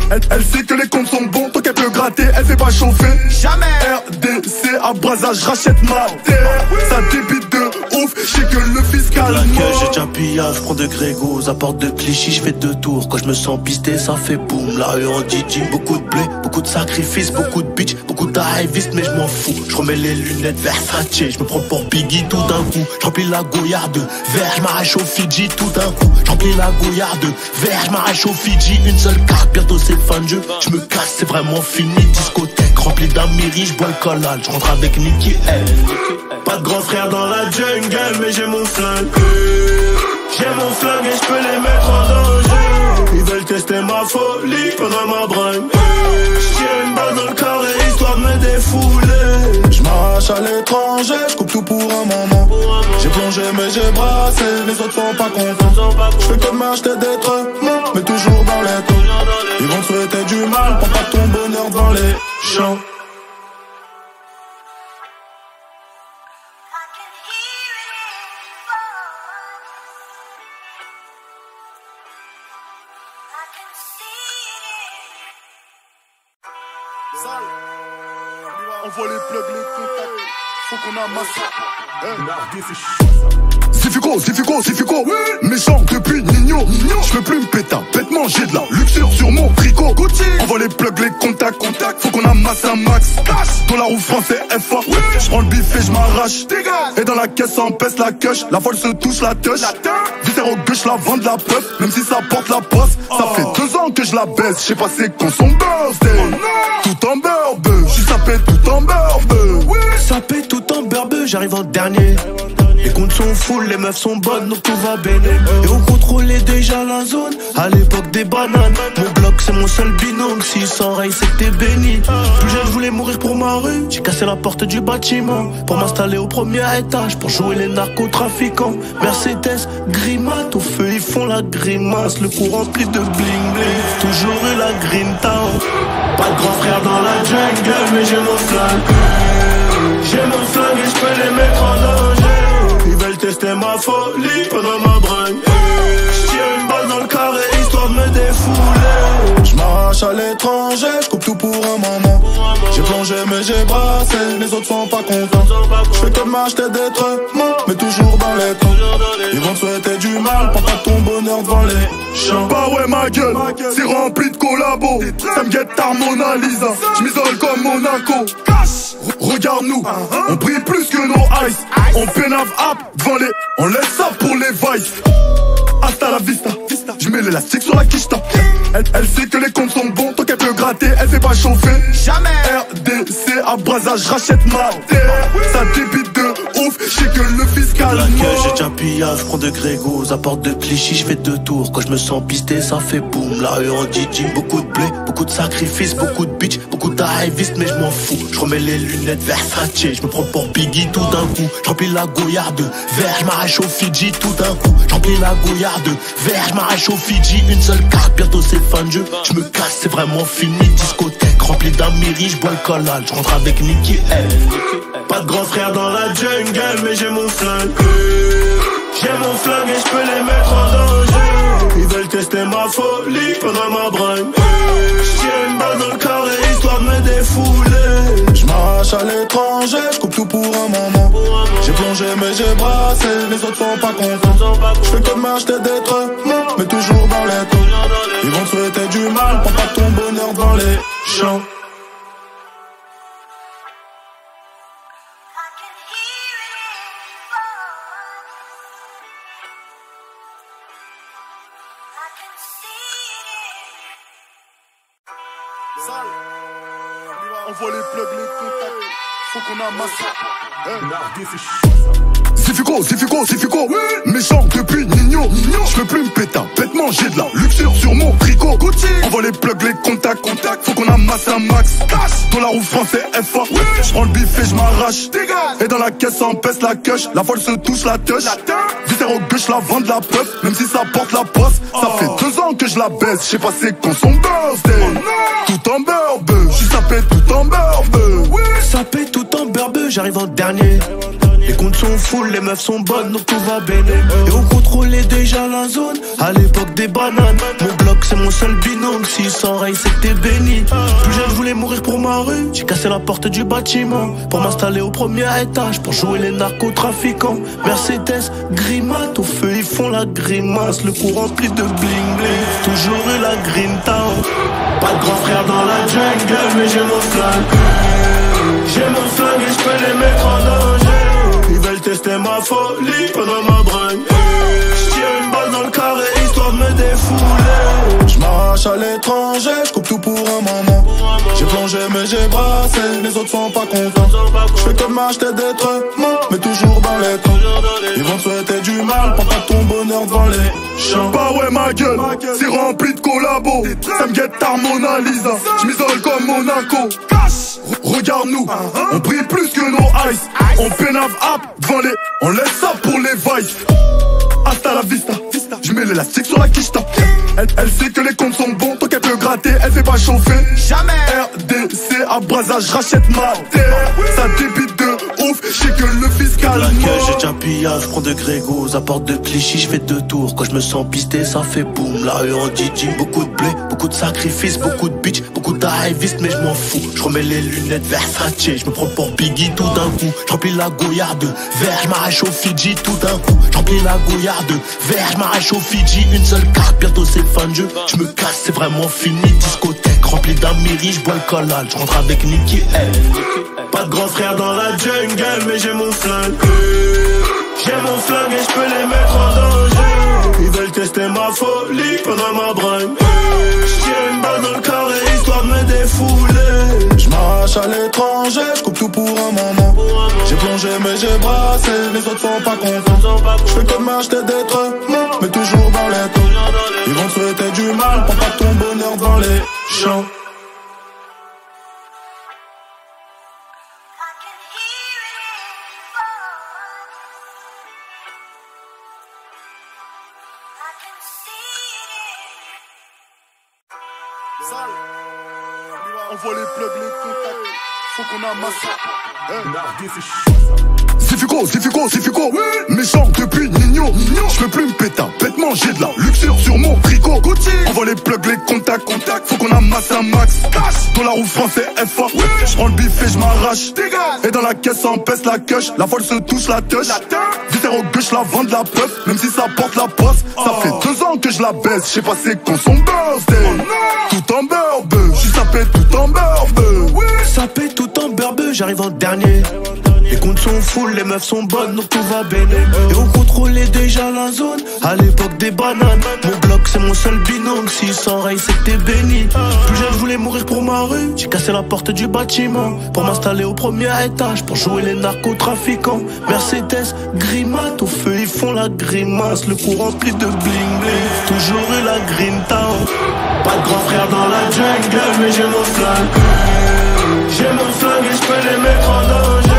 Elle sait que les comptes sont bons, tant qu'elle peut gratter, elle fait pas chauffer. Jamais. RDC à Brazza, j'rachète ma terre. Ça débite de ouf, j'sais que le fiscal. La queue, j'ai déjà pillage, j'prends de Grégos. À porte de Clichy, j'fais 2 tours. Quand j'me sens pisté, ça fait boum. La rue en Didi, beaucoup de blé, beaucoup de sacrifices, beaucoup de bitch, beaucoup d'arrivistes, mais j'm'en fous. J'remets les lunettes Versace, j'me prends pour Biggie tout d'un coup. J'remplis la goyarde de verre, j'm'arrache au Fidji tout d'un coup. J'remplis la goyarde de verre, j'm'arrache au Fidji. Une seule carte, bientôt c'est fin de jeu. J'me casse, c'est vraiment fini. Discothèque remplie d'Amiri, j'bois le collal. J'rentre avec Nicky L. Pas de grand frère dans la jungle, mais j'ai mon flingue. J'ai mon flingue et j'peux les mettre en danger. Ils veulent tester ma folie pendant ma bringue. J'tire une balle dans le carré histoire de me défouler. J'm'arrache à l'étranger, j'coupe tout pour un moment. J'ai plongé mais j'ai brassé, les autres sont pas contents. J'fais que m'acheter des trucs, mais toujours dans les temps. Ils vont te souhaiter du mal, prends pas ton bonheur devant les champs. Envoie les plugs, les contacts, faut qu'on amasse. Zifico, méchant depuis Nino. J'peux plus me péter, bêtement j'ai de la luxure sur mon tricot. Envoie les plugs, les contacts, faut qu'on amasse un max. Dans la roue français FA, j'prends le bif et j'm'arrache. Et dans la caisse on pèse la queue, la folle se touche la touche. Visère au gauche, la vente la puff, même si ça porte la poste. Ça fait 2 ans que je la baisse, j'sais pas c'est quand son birthday. Tout en beurbe, j'suis sapé tout en beurbe. Sapé tout en beurbe, j'arrive en dernier. Les comptes sont full, les meufs sont bonnes, donc tout va béné. Et on contrôlait déjà la zone, à l'époque des bananes. Mon bloc c'est mon seul binôme, s'il s'enraye c'est que t'es béni. Plus jeune je voulais mourir pour ma rue, j'ai cassé la porte du bâtiment pour m'installer au premier étage, pour jouer les narcotrafiquants. Mercedes, grimace, au feu ils font la grimace. Le cou rempli de bling bling, toujours eu la green town. Pas de grand frère dans la jungle, mais j'ai mon flingue. J'ai mon flingue et j'peux les mettre en danger. Ils veulent tester ma folie pendant ma bringue. J'tire une balle dans le carré histoire de me défouler. J'm'arrache à l'étranger, j'coupe tout pour un moment. J'ai plongé mais j'ai brassé, les autres sont pas contents. J'fais que m'acheter des trucs, mais toujours dans les temps. Ils vont te souhaiter du mal, prends pas ton bonheur devant les champs. Bah ouais ma gueule, c'est rempli de collabos. Ça me guette ta Mona Lisa, j'm'isole comme Monaco. Regarde-nous, on brille plus que nos ice. On pénave up devant les, on laisse ça pour les vices. Hasta la vista, j'mets l'élastique sur la quicheta. Elle sait que les comptes sont bons, tant qu'elle peut gratter, elle fait pas chauffer. Jamais. RDC à Brazza, j'rachète ma terre. Ça débite de ouf, j'sais que le fiscal. La queue, j'ai déjà pillage, j'prends de Grégos. À porte de Clichy, j'fais 2 tours. Quand j'me sens pisté, ça fait boum. La rue en Didi, beaucoup de blé, beaucoup de sacrifices, beaucoup de bitch, beaucoup d'arrivistes, mais j'm'en fous. J'remets les lunettes Versace, j'me prends pour Biggie tout d'un coup. J'remplis la goyarde de verre, j'm'arrache au Fidji tout d'un coup. J'remplis la goyarde de verre, j'm'arrache au Fidji. Une seule carte, bientôt c'est fin de jeu. J'me casse, c'est vraiment fini. Discothèque remplie d'Amiri, j'bois le collal. J'rentre avec Nicky L. Pas de grand frère dans la jungle, mais j'ai mon flingue. J'ai mon flingue et j'peux les mettre en danger. Ils veulent tester ma folie pendant ma bringue. J'tire une balle dans le carré histoire de me défouler. J'm'arrache à l'étranger, j'coupe tout pour un moment. J'ai plongé plongé mais j'ai brassé, les autres sont pas contents. J'fais que de m'acheter des trucs, mais toujours dans les taux. Ils vont te souhaiter du mal, prends pas ton bonheur dans les champs. On voit les plugs, les contacts. Faut qu'on amasse. Zifico, méchant depuis Nino. J'peux plus me péter, bêtement j'ai de la luxure sur mon tricot. On voit les plugs, les contacts. Faut qu'on amasse un max. Dans la roue français FA. J'prends le bif et j'm'arrache. Et dans la caisse on pèse la queuche. La folle se touche la touche. Viscère au gauche, la vente la puff. Même si ça porte la poste. Ça fait 2 ans que je la baisse. J'sais pas c'est quand son birthday. Tout en beurbe, j'suis sapé tout en beurbe. Sapé tout en beurbe, j'arrive en dernier. Les comptes sont full, les meufs sont bonnes, donc tout va béné. Et on contrôlait déjà la zone, à l'époque des bananes. Mon bloc c'est mon seul binôme, si sans rail c'était béni. Plus jeune je voulais mourir pour ma rue, j'ai cassé la porte du bâtiment pour m'installer au premier étage, pour jouer les narcotrafiquants. Mercedes, Grimat, au feu ils font la grimace. Le cou rempli de bling bling, toujours eu la green town. Pas de grand frère dans la jungle, mais j'ai mon flingue. J'ai mon flingue et j'peux les mettre en danger. Ils veulent tester ma folie pendant ma bringue. J'tire une balle dans le carré histoire de me défouler. J'marrache à l'étranger, j'coupe tout pour un moment. J'ai plongé mais j'ai brassé, les autres sont pas contents. J'fais que de m'acheter des trucs, mais toujours dans les temps. Ils vont te souhaiter du mal, prends pas ton bonheur devant les champs. Bah ouais ma gueule, c'est rempli de collabos. Ça me guette tard Mona Lisa, j'm'isole comme Monaco. Regarde-nous, on brille plus que nos eyes. On pénave up devant les, on laisse ça pour les vibes. Hasta la vista, j'mets l'élastique sur la quicheta. Elle sait que les comptes sont bons, tant qu'elle peut gratter, elle fait pas chauffer. Jamais. RDC à Brazza, j'rachète ma terre. Ça débite de ouf, j'sais que le fiscal la queue, j'ai déjà pillage, j'prends de Grégos. À porte de Clichy, j'fais 2 tours. Quand j'me sens pisté, ça fait boum. La rue en Didi, beaucoup de blé, beaucoup de sacrifices, beaucoup de bitch, beaucoup d'arrivistes, mais j'm'en fous. J'remets les lunettes Versace, j'me prends pour Biggie tout d'un coup. J'remplis la gouillarde de verre, j'm'arrache au Fidji tout d'un coup. J'remplis la gouillarde de verre, j'm'arrache au Fidji. Une seule carte, bientôt c'est fin de jeu. J'me casse, c'est vraiment fini. Discothèque remplie d'Amiri, j'bois le collal. J'rentre avec Nicky L. Pas de grand frère dans la jungle, mais j'ai mon flingue. J'ai mon flingue et j'peux les mettre en danger. Ils veulent tester ma folie pendant ma bringue. J'tire une balle dans le carré histoire de me défouler. J'marrache à l'étranger, j'coupe tout pour un moment. J'ai plongé mais j'ai brassé, les autres sont pas contents. J'fais que de m'acheter des trucs, mais toujours dans les taux. Ils vont te souhaiter du mal, prends pas ton bonheur dans les champs. On voit les plugs, les contacts. Faut qu'on amasse. Zifico, méchant depuis Nino. J'peux plus me péter, bêtement j'ai de la luxure sur mon tricot. On voit les plugs, les contacts. Faut qu'on amasse un max. Dans la roue français FA. J'prends le bif et j'm'arrache. Et dans la caisse on pèse la queuche. La folle se touche la touche. Viscère au gauche, la vente la puff. Même si ça porte la poste. Ça fait 2 ans que je la baisse. J'sais pas c'est quand son birthday. Tout en beurbe, j'suis sapé tout en beurbe. Sapé tout en beurbe, j'arrive en dernier. Les comptes sont full, les meufs sont bonnes, donc tout va béné. Et on contrôlait déjà la zone, à l'époque des bananes. Mon bloc c'est mon seul binôme, si sans rail c'était béni. Plus jeune je voulais mourir pour ma rue, j'ai cassé la porte du bâtiment pour m'installer au premier étage, pour jouer les narcotrafiquants. Mercedes, Grimat, au feu ils font la grimace. Le cou rempli de bling bling, toujours eu la green town. Pas de grand frère dans la jungle, mais j'ai mon flingue. J'ai mon flingue et j'peux les mettre en danger.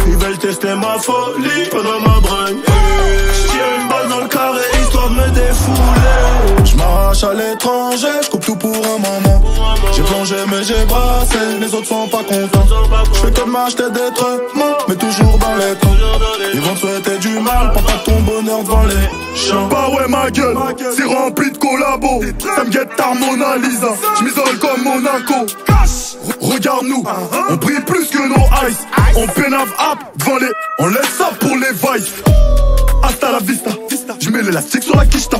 Ils veulent tester ma folie pendant ma bringue. J'tire une balle dans le carré histoire de me défouler. J'marrache à l'étranger, j'coupe tout pour un moment. J'ai plongé plongé mais j'ai brassé, les autres sont pas contents. J'fais que m'acheter des trucs, mais toujours dans les temps. Ils vont te souhaiter du mal, prends pas ton bonheur devant les champs. Bah ouais ma gueule, c'est rempli de collabos. Ça me guette ta Mona Lisa, j'm'isole comme Monaco. Regarde-nous, on brille plus que nos ice. On pénave up devant les, on laisse ça pour les vices. Hasta la vista, j'mets l'élastique sur la quicheta.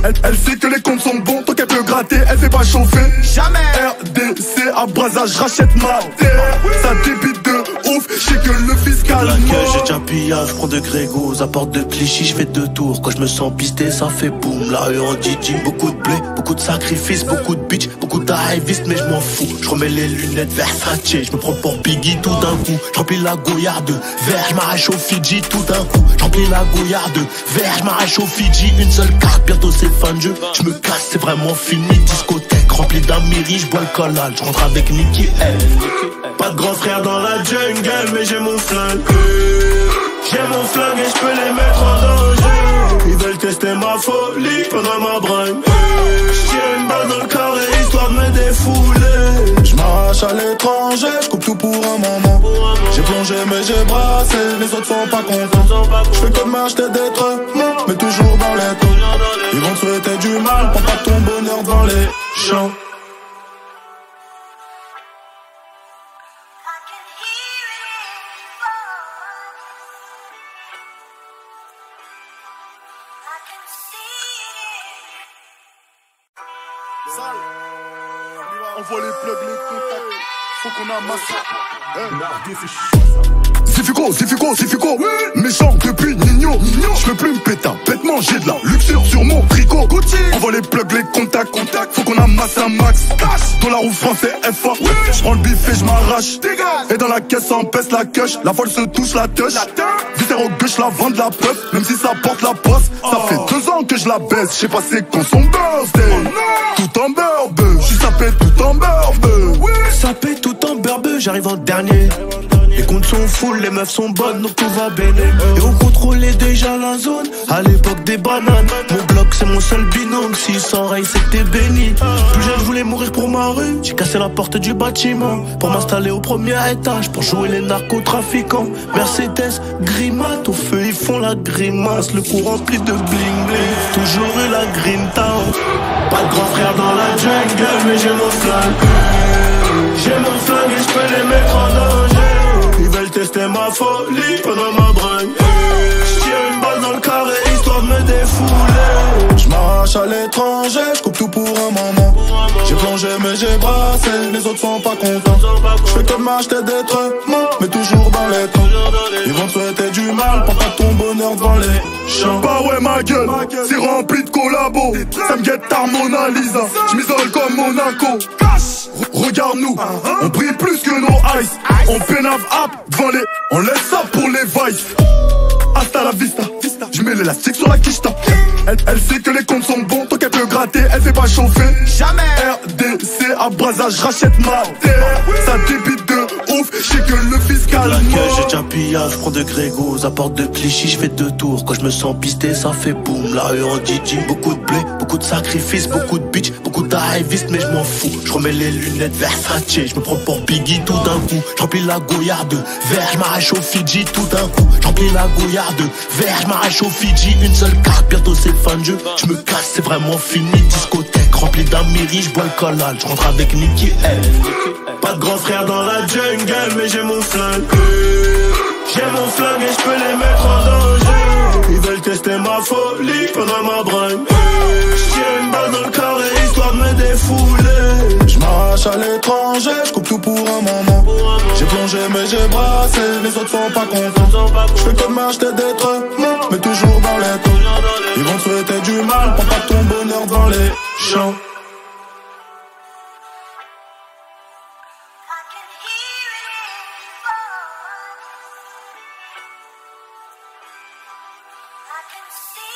Elle sait que les comptes sont bons, tant qu'elle peut gratter, elle fait pas chauffer. Jamais. RDC à Brazza, j'rachète ma terre. Ça débite de ouf, j'sais que le fiscal. La queue, j'ai déjà pillage, j'prends de Grégos. À porte de Clichy, j'fais 2 tours. Quand j'me sens pisté, ça fait boum. La rue en Didi, beaucoup de blé, beaucoup de sacrifices, beaucoup de bitch, beaucoup de high-vis, mais j'm'en fous. J'remets les lunettes Versace, j'me prends pour Biggie tout d'un coup. J'remplis la gouillarde de verre, j'm'arrache au Fidji tout d'un coup. J'remplis la gouillarde de verre, j'm'arrache au Fidji. Une seule carte, bientôt c'est fin de jeu. J'me casse, c'est vraiment fini. Discothèque remplie d'Amiri, j'bois le collal. J'rentre avec Nicky L. Pas de grand frère dans la jungle, mais j'ai mon flingue. J'ai mon flingue et j'peux les mettre en danger. Ils veulent tester ma folie pendant ma bringue. J'tire une balle dans le carré histoire de me défouler. J'm'arrache à l'étranger, j'coupe tout pour un moment. J'ai plongé mais j'ai brassé, les autres sont pas contents. J'fais que m'acheter des trucs, mais toujours dans les temps. Ils vont te souhaiter du mal, prends pas ton bonheur devant les champs. Envoie les plugs, les contacts, faut qu'on amasse. Zifico, méchant depuis Nino. J'peux plus me péter, bêtement j'ai de la luxure sur mon tricot. Envoie les plugs, les contacts, faut qu'on amasse un max. Dans la roue français FA, j'prends le bif et j'm'arrache. Et dans la caisse on pèse la queuche, la folle se touche la touche. Viscère au gauche, la vente la puff, même si ça porte la poste. Ça fait 2 ans que je la baisse, j'sais pas c'est quand son birthday. Tout en beurbe, j'suis sapé tout en beurbe. Sapé tout en beurbe, j'arrive en dernier. Les comptes sont full, les meufs sont bonnes, donc tout va bien. Et on contrôlait déjà la zone, à l'époque des bananes. Mon bloc c'est mon seul binôme, s'il s'enraye c'est que t'es béni. Plus jeune je voulais mourir pour ma rue, j'ai cassé la porte du bâtiment pour m'installer au premier étage, pour jouer les narcotrafiquants. Mercedes, grimace, au feu ils font la grimace. Le cou rempli de bling bling, toujours eu la green town. Pas de grand frère dans la jungle, mais j'ai mon flingue. J'ai mon flingue et j'peux les mettre en danger. Ils veulent tester ma folie pendant ma bringue. J'tire une balle dans le carré histoire de me défouler. J'm'arrache à l'étranger, j'coupe tout pour un moment. J'ai plongé mais j'ai brassé, les autres sont pas contents. J'fais que m'acheter des trucs, mais toujours dans les temps. Ils vont te souhaiter du mal, prends pas ton bonheur devant les champs. Bah ouais ma gueule, c'est rempli de collabos. Ça me guette ta Mona Lisa, j'm'isole comme Monaco. Regarde-nous, on brille plus que nos ice. On pénave up devant les, on laisse ça pour les vices. Hasta la vista, j'mets l'élastique sur la quicheta. Elle sait que les comptes sont bons, tant qu'elle peut gratter, elle fait pas chauffer. Jamais. RDC à Brazza, j'rachète ma terre. Ça débite de ouf, j'sais que le fiscal. La queue, j'ai déjà pillage, j'prends de Grégos. À porte de Clichy, j'fais 2 tours. Quand j'me sens pisté, ça fait boum. La rue en Didi, beaucoup de blé, beaucoup de sacrifices, beaucoup de bitch, beaucoup de high-vis, mais j'm'en fous. J'remets les lunettes Versace, j'me prends pour Biggie tout d'un coup. J'remplis la gouillarde de verre, j'm'arrache au Fidji tout d'un coup. J'remplis la gouillarde de verre, j'm'arrache au Fidji. Une seule carte, bientôt c'est fin de jeu. J'me casse, c'est vraiment fini. Discothèque remplie d'Amiri, j'bois le collal. J'rentre avec Nicky L. Pas de grand frère dans la jungle, mais j'ai mon flingue. J'ai mon flingue et j'peux les mettre en danger. Ils veulent tester ma folie pendant ma bringue. J'tire une balle dans le carré histoire de me défouler. J'm'arrache à l'étranger, j'coupe tout pour un moment. J'ai plongé mais j'ai brassé, les autres sont pas contents. J'fais que m'acheter des trucs, mais toujours dans les temps. Ils vont te souhaiter du mal, prends pas ton bonheur devant les champs. I can see